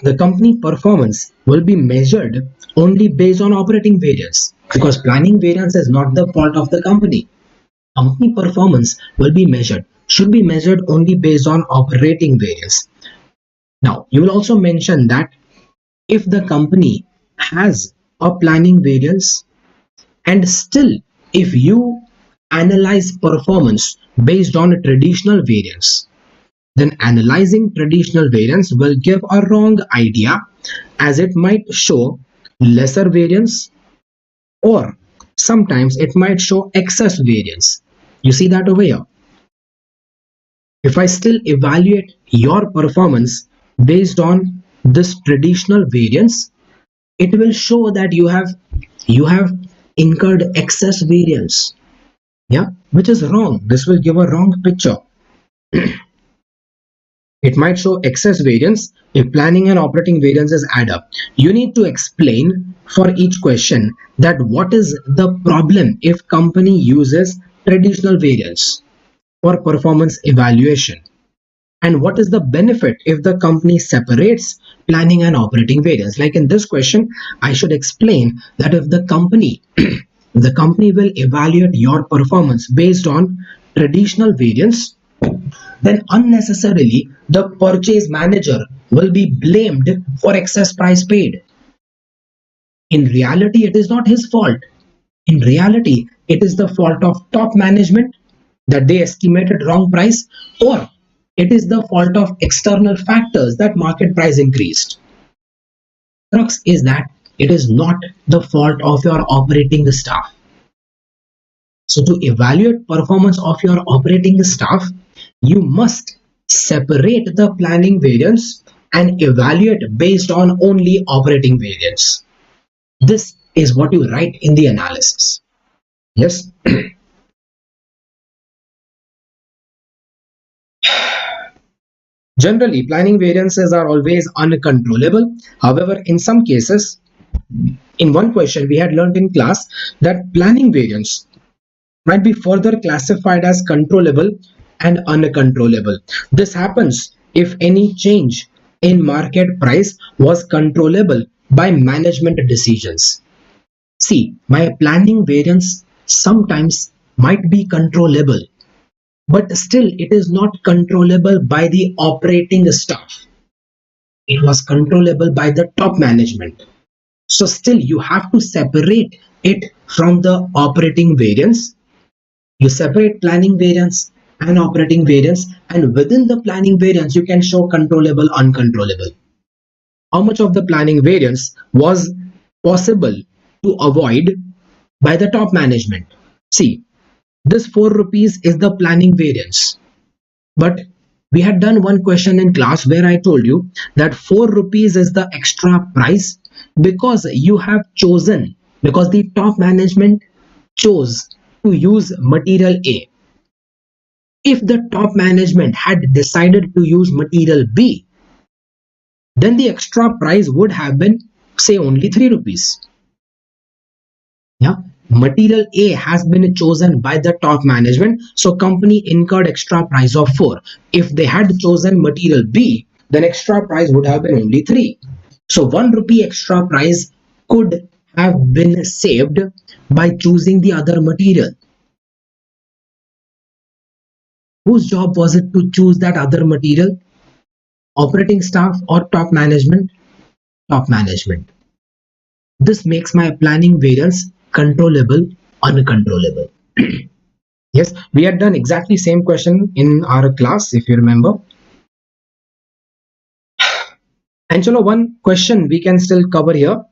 The company performance will be measured only based on operating variance, because planning variance is not the fault of the company. Company performance should be measured only based on operating variance. Now, you will also mention that if the company has a planning variance and still if you analyze performance based on a traditional variance, then analyzing traditional variance will give a wrong idea, as it might show lesser variance or sometimes it might show excess variance. You see that over here. If I still evaluate your performance based on this traditional variance, it will show that you have incurred excess variance. Yeah, which is wrong. This will give a wrong picture. It might show excess variance if planning and operating variances add up. You need to explain for each question that what is the problem if company uses traditional variance for performance evaluation, and what is the benefit if the company separates planning and operating variance. Like in this question, I should explain that if the company the company will evaluate your performance based on traditional variance, then unnecessarily the purchase manager will be blamed for excess price paid. In reality, it is not his fault. In reality, it is the fault of top management that they estimated wrong price, or it is the fault of external factors that market price increased. Crux is that it is not the fault of your operating staff. So to evaluate performance of your operating staff, you must separate the planning variance and evaluate based on only operating variance. This is what you write in the analysis. Yes. Generally, planning variances are always uncontrollable. However, in some cases, in one question we had learned in class that planning variance might be further classified as controllable and uncontrollable. This happens if any change in market price was controllable by management decisions. See, my planning variance sometimes might be controllable, but still it is not controllable by the operating staff. It was controllable by the top management. So still you have to separate it from the operating variance. You separate planning variance and operating variance, and within the planning variance you can show controllable, uncontrollable. How much of the planning variance was possible to avoid by the top management? See, this 4 rupees is the planning variance, but we had done one question in class where I told you that 4 rupees is the extra price because because the top management chose to use material A. If the top management had decided to use material B, then the extra price would have been, say, only 3 rupees. Yeah, material A has been chosen by the top management, so company incurred extra price of 4. If they had chosen material B, then extra price would have been only 3. So 1 rupee extra price could have been saved by choosing the other material. Whose job was it to choose that other material? Operating staff or top management? Top management. This makes my planning variance controllable, uncontrollable. Yes, we had done exactly same question in our class, if you remember. And chalo, one question we can still cover here.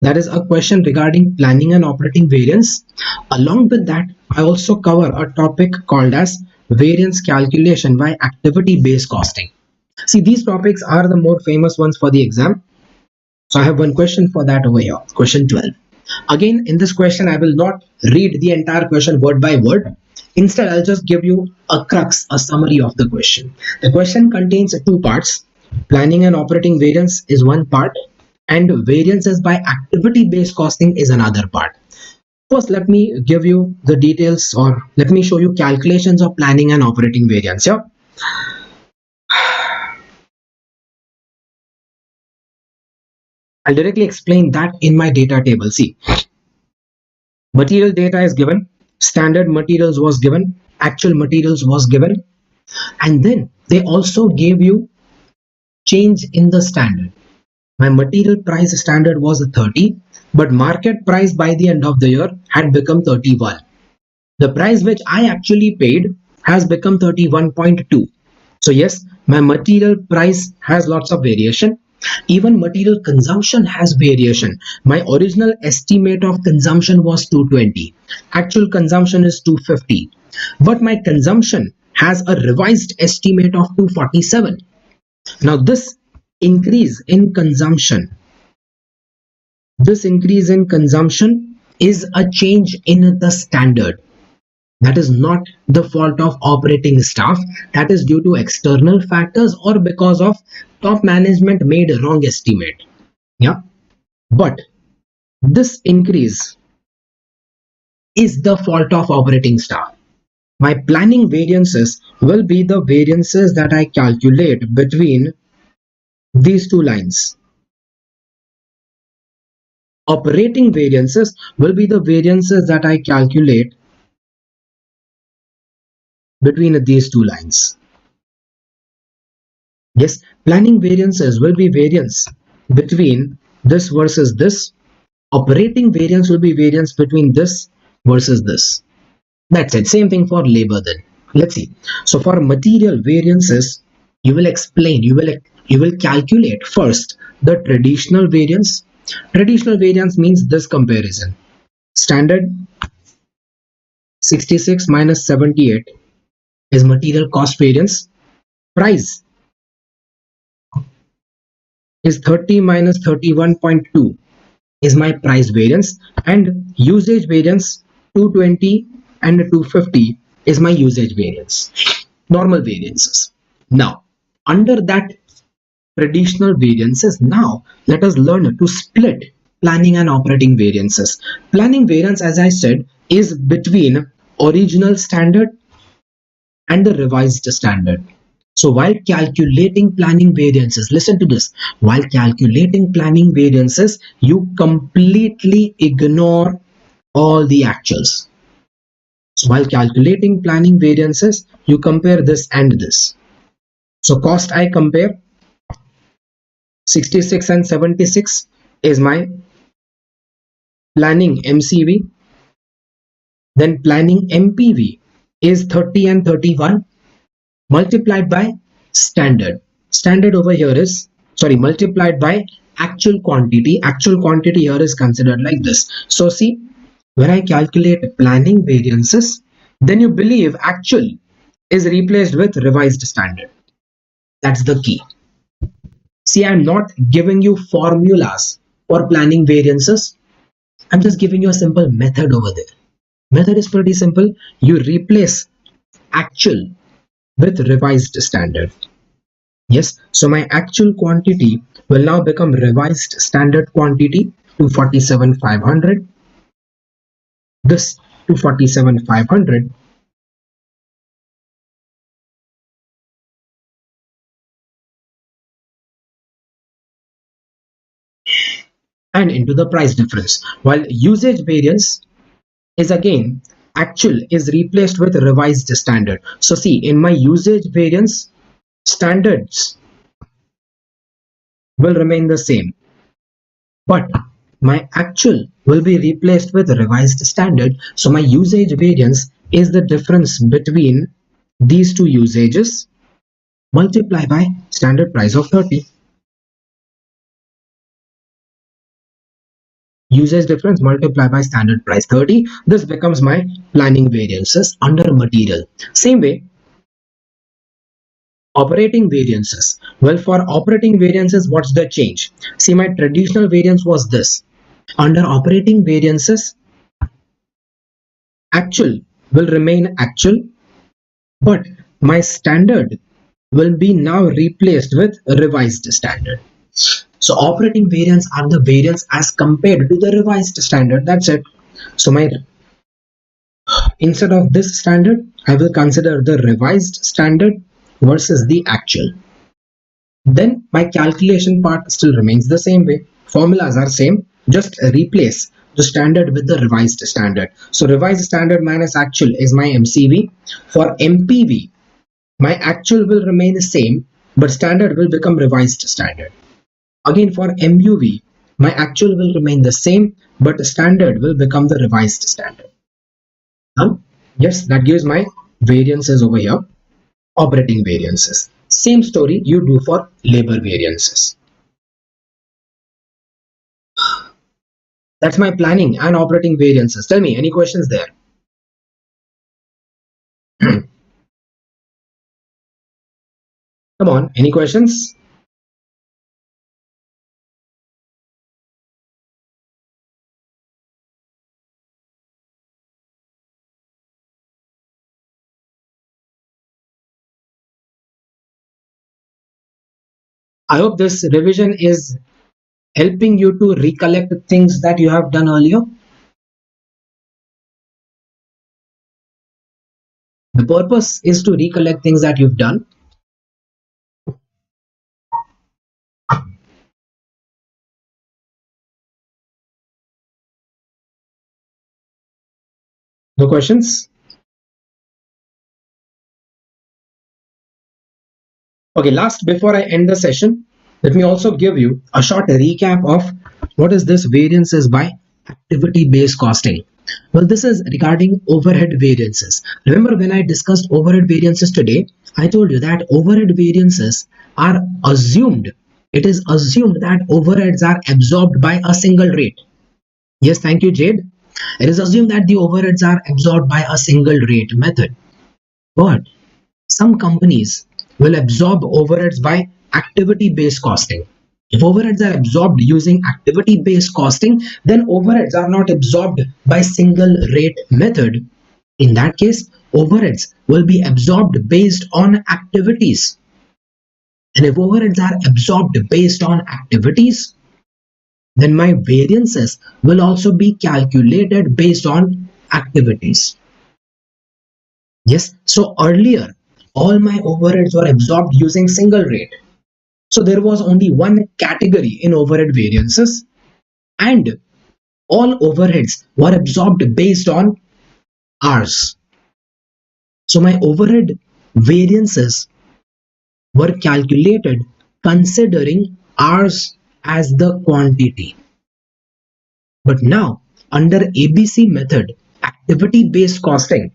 That is a question regarding planning and operating variance. Along with that, I also cover a topic called as variance calculation by activity based costing. See, these topics are the more famous ones for the exam. So I have one question for that over here, question 12. Again, in this question, I will not read the entire question word by word. Instead, I'll just give you a crux, a summary of the question. The question contains two parts. Planning and operating variance is one part, and variances by activity based costing is another part. First, let me give you the details, or let me show you calculations of planning and operating variance. Yeah. I'll directly explain that in my data table. See, material data is given, standard materials was given, actual materials was given, and then they also gave you change in the standard. My material price standard was 30, but market price by the end of the year had become 31. The price which I actually paid has become 31.2. So yes, my material price has lots of variation. Even material consumption has variation. My original estimate of consumption was 220. Actual consumption is 250. But my consumption has a revised estimate of 247. Now this increase in consumption, is a change in the standard. That is not the fault of operating staff. That is due to external factors or because of top management made a wrong estimate. Yeah. But this increase is the fault of operating staff. My planning variances will be the variances that I calculate between these two lines. Operating variances will be the variances that I calculate between these two lines. Yes, planning variances will be variance between this versus this. Operating variance will be variance between this versus this. That's it. Same thing for labor then. Let's see. So for material variances, you will calculate first the traditional variance. Traditional variance means this comparison. Standard 66 minus 78 is material cost variance. Price is 30 minus 31.2 is my price variance, and usage variance 220 and 250 is my usage variance. Normal variances. Now, under that traditional variances, now let us learn to split planning and operating variances. Planning variance, as I said, is between original standard and the revised standard. So while calculating planning variances, listen to this, while calculating planning variances, you completely ignore all the actuals. So while calculating planning variances, you compare this and this. So cost I compare 66 and 76 is my planning MCV. Then planning MPV is 30 and 31 multiplied by standard. Standard over here is, multiplied by actual quantity. Actual quantity here is considered like this. So see, when I calculate planning variances, then you believe actual is replaced with revised standard. That's the key. See, I'm not giving you formulas for planning variances? I'm just giving you a simple method over there. Method is pretty simple. You replace actual with revised standard. Yes, so my actual quantity will now become revised standard quantity 247,500. This 247,500 and into the price difference. While usage variance is again actual is replaced with revised standard. So see, in my usage variance, standards will remain the same, but my actual will be replaced with revised standard. So my usage variance is the difference between these two usages multiplied by standard price of 30. Usage difference multiplied by standard price 30. This becomes my planning variances under material. Same way, operating variances. Well, for operating variances, what's the change? See, my traditional variance was this. Under operating variances, actual will remain actual, but my standard will be now replaced with revised standard. So operating variance are the variance as compared to the revised standard. That's it. So my instead of this standard, I will consider the revised standard versus the actual. Then my calculation part still remains the same way. Formulas are same, just replace the standard with the revised standard. So revised standard minus actual is my MCV. For MPV, my actual will remain the same, but standard will become revised standard. Again, for MUV, my actual will remain the same, but the standard will become the revised standard. Yes, that gives my variances over here, operating variances. Same story you do for labor variances. That's my planning and operating variances. Tell me, any questions there? Come on, any questions? I hope this revision is helping you to recollect things that you have done earlier. The purpose is to recollect things that you've done. No questions? Okay, last, before I end the session, let me also give you a short recap of what is this variances by activity-based costing. Well, this is regarding overhead variances. Remember when I discussed overhead variances today, I told you that overhead variances are assumed. It is assumed that overheads are absorbed by a single rate. Yes, thank you, Jade. It is assumed that the overheads are absorbed by a single rate method. But some companies will absorb overheads by activity-based costing. If overheads are absorbed using activity-based costing, then overheads are not absorbed by single rate method. In that case, overheads will be absorbed based on activities. And if overheads are absorbed based on activities, then my variances will also be calculated based on activities. Yes, so earlier, all my overheads were absorbed using single rate. So there was only one category in overhead variances, and all overheads were absorbed based on hours. So my overhead variances were calculated considering hours as the quantity. But now, under ABC method, activity-based costing,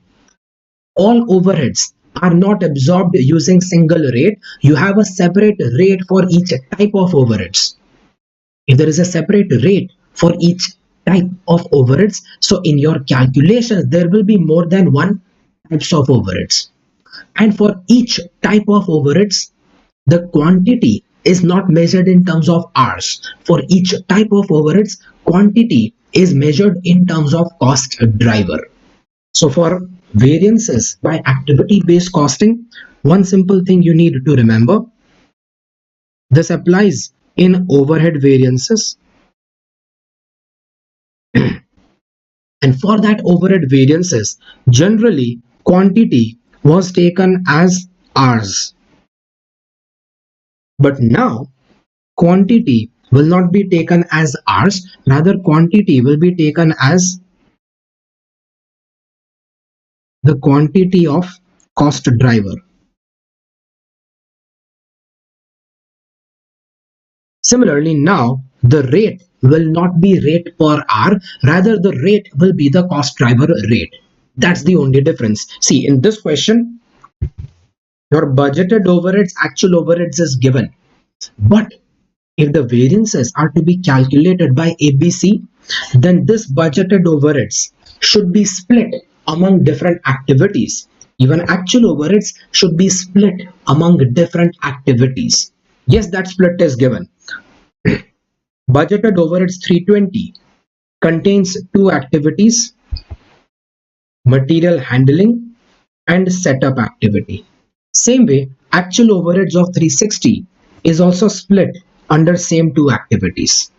all overheads are not absorbed using single rate. You have a separate rate for each type of overheads. If there is a separate rate for each type of overheads, so in your calculations there will be more than one types of overheads, and for each type of overheads the quantity is not measured in terms of hours. For each type of overheads, quantity is measured in terms of cost driver. So for variances by activity-based costing, one simple thing you need to remember, this applies in overhead variances. And for that overhead variances, generally quantity was taken as hours. But now quantity will not be taken as hours, rather quantity will be taken as the quantity of cost driver. Similarly, now the rate will not be rate per hour, rather the rate will be the cost driver rate. That's the only difference. See, in this question, your budgeted overheads, actual overheads is given. But if the variances are to be calculated by ABC, then this budgeted overheads should be split among different activities. Even actual overheads should be split among different activities. Yes, that split is given. Budgeted overheads 320 contains two activities, material handling and setup activity. Same way, actual overheads of 360 is also split under same two activities.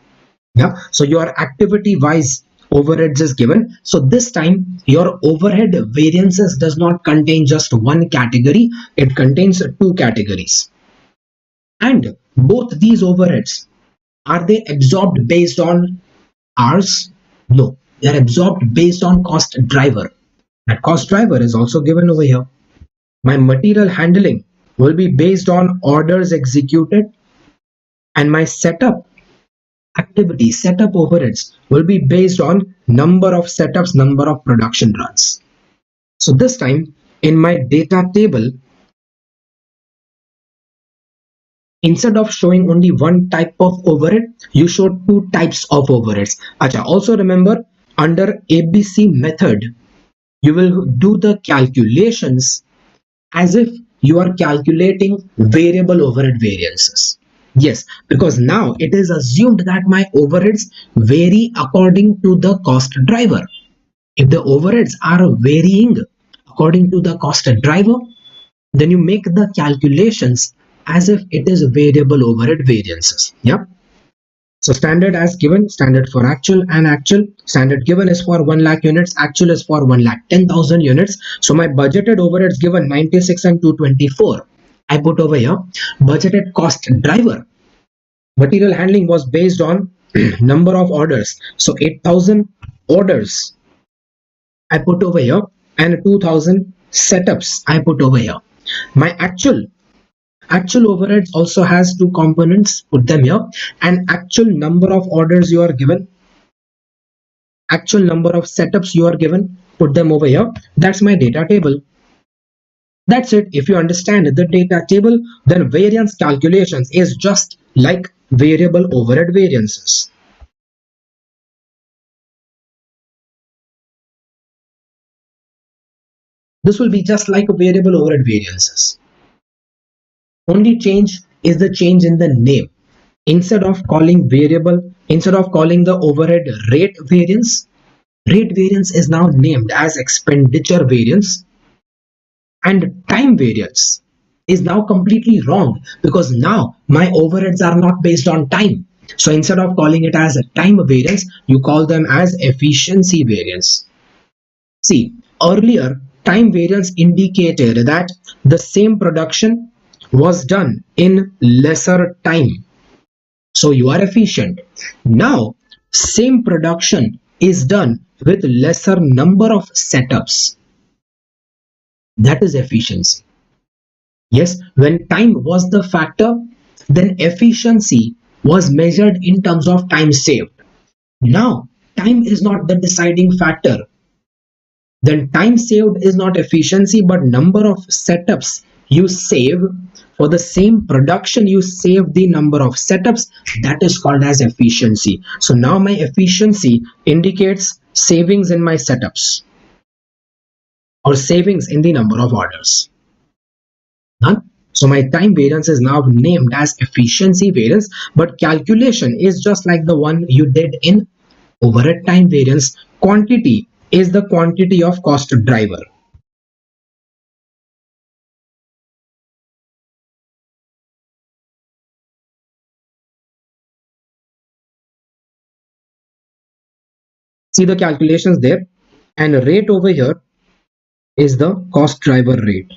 Yeah, so your activity wise overheads is given. So this time your overhead variances does not contain just one category, it contains two categories. And both these overheads, are they absorbed based on hours? No, they are absorbed based on cost driver. That cost driver is also given over here. My material handling will be based on orders executed, and my setup activity, setup overheads, will be based on number of setups, number of production runs. So this time in my data table, instead of showing only one type of overhead, you showed two types of overheads. Acha, also remember, under ABC method, you will do the calculations as if you are calculating variable overhead variances. Yes, because now it is assumed that my overheads vary according to the cost driver. If the overheads are varying according to the cost driver, then you make the calculations as if it is variable overhead variances. Yep. So standard as given, standard for actual and actual. Standard given is for 1 lakh units, actual is for 1,10,000 units. So my budgeted overheads given 96 and 224. I put over here budgeted cost driver. Material handling was based on number of orders. So 8,000 orders I put over here, and 2,000 setups I put over here. My actual overheads also has two components, put them here, and actual number of orders you are given, actual number of setups you are given, put them over here. That's my data table. That's it. If you understand the data table, then variance calculations is just like variable overhead variances. This will be just like variable overhead variances. Only change is the change in the name. Instead of calling the overhead rate variance is now named as expenditure variance, and time variance is now completely wrong because now my overheads are not based on time. So instead of calling it as a time variance, you call them as efficiency variance. See, earlier time variance indicated that the same production was done in lesser time. So you are efficient. Now, same production is done with lesser number of setups. That is efficiency. Yes, when time was the factor, then efficiency was measured in terms of time saved. Now, time is not the deciding factor. Then time saved is not efficiency, but number of setups you save. For the same production, you save the number of setups. That is called as efficiency. So now my efficiency indicates savings in my setups or savings in the number of orders. Done? So my time variance is now named as efficiency variance, but calculation is just like the one you did in overhead time variance. Quantity is the quantity of cost driver. See the calculations there, and rate over here is the cost driver rate.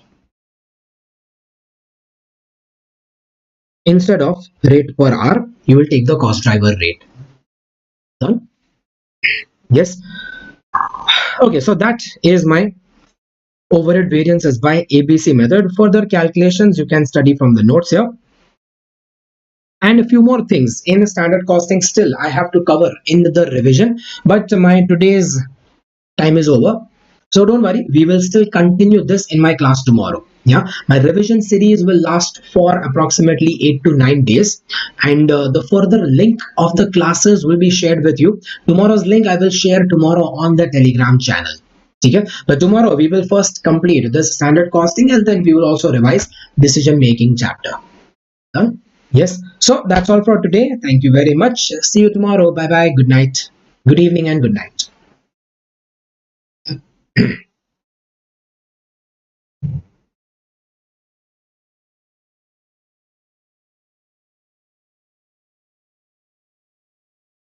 Instead of rate per hour, you will take the cost driver rate. Done? Yes. Okay, so that is my overhead variances by ABC method. Further calculations you can study from the notes here. And a few more things in standard costing still I have to cover in the revision, but my today's time is over. So don't worry, we will still continue this in my class tomorrow. Yeah, my revision series will last for approximately 8 to 9 days, and the further link of the classes will be shared with you. Tomorrow's link I will share tomorrow on the Telegram channel. Okay, but tomorrow we will first complete this standard costing, and then we will also revise decision making chapter. Done? Yes, so that's all for today. Thank you very much. See you tomorrow. Bye bye. Good night, good evening, and good night.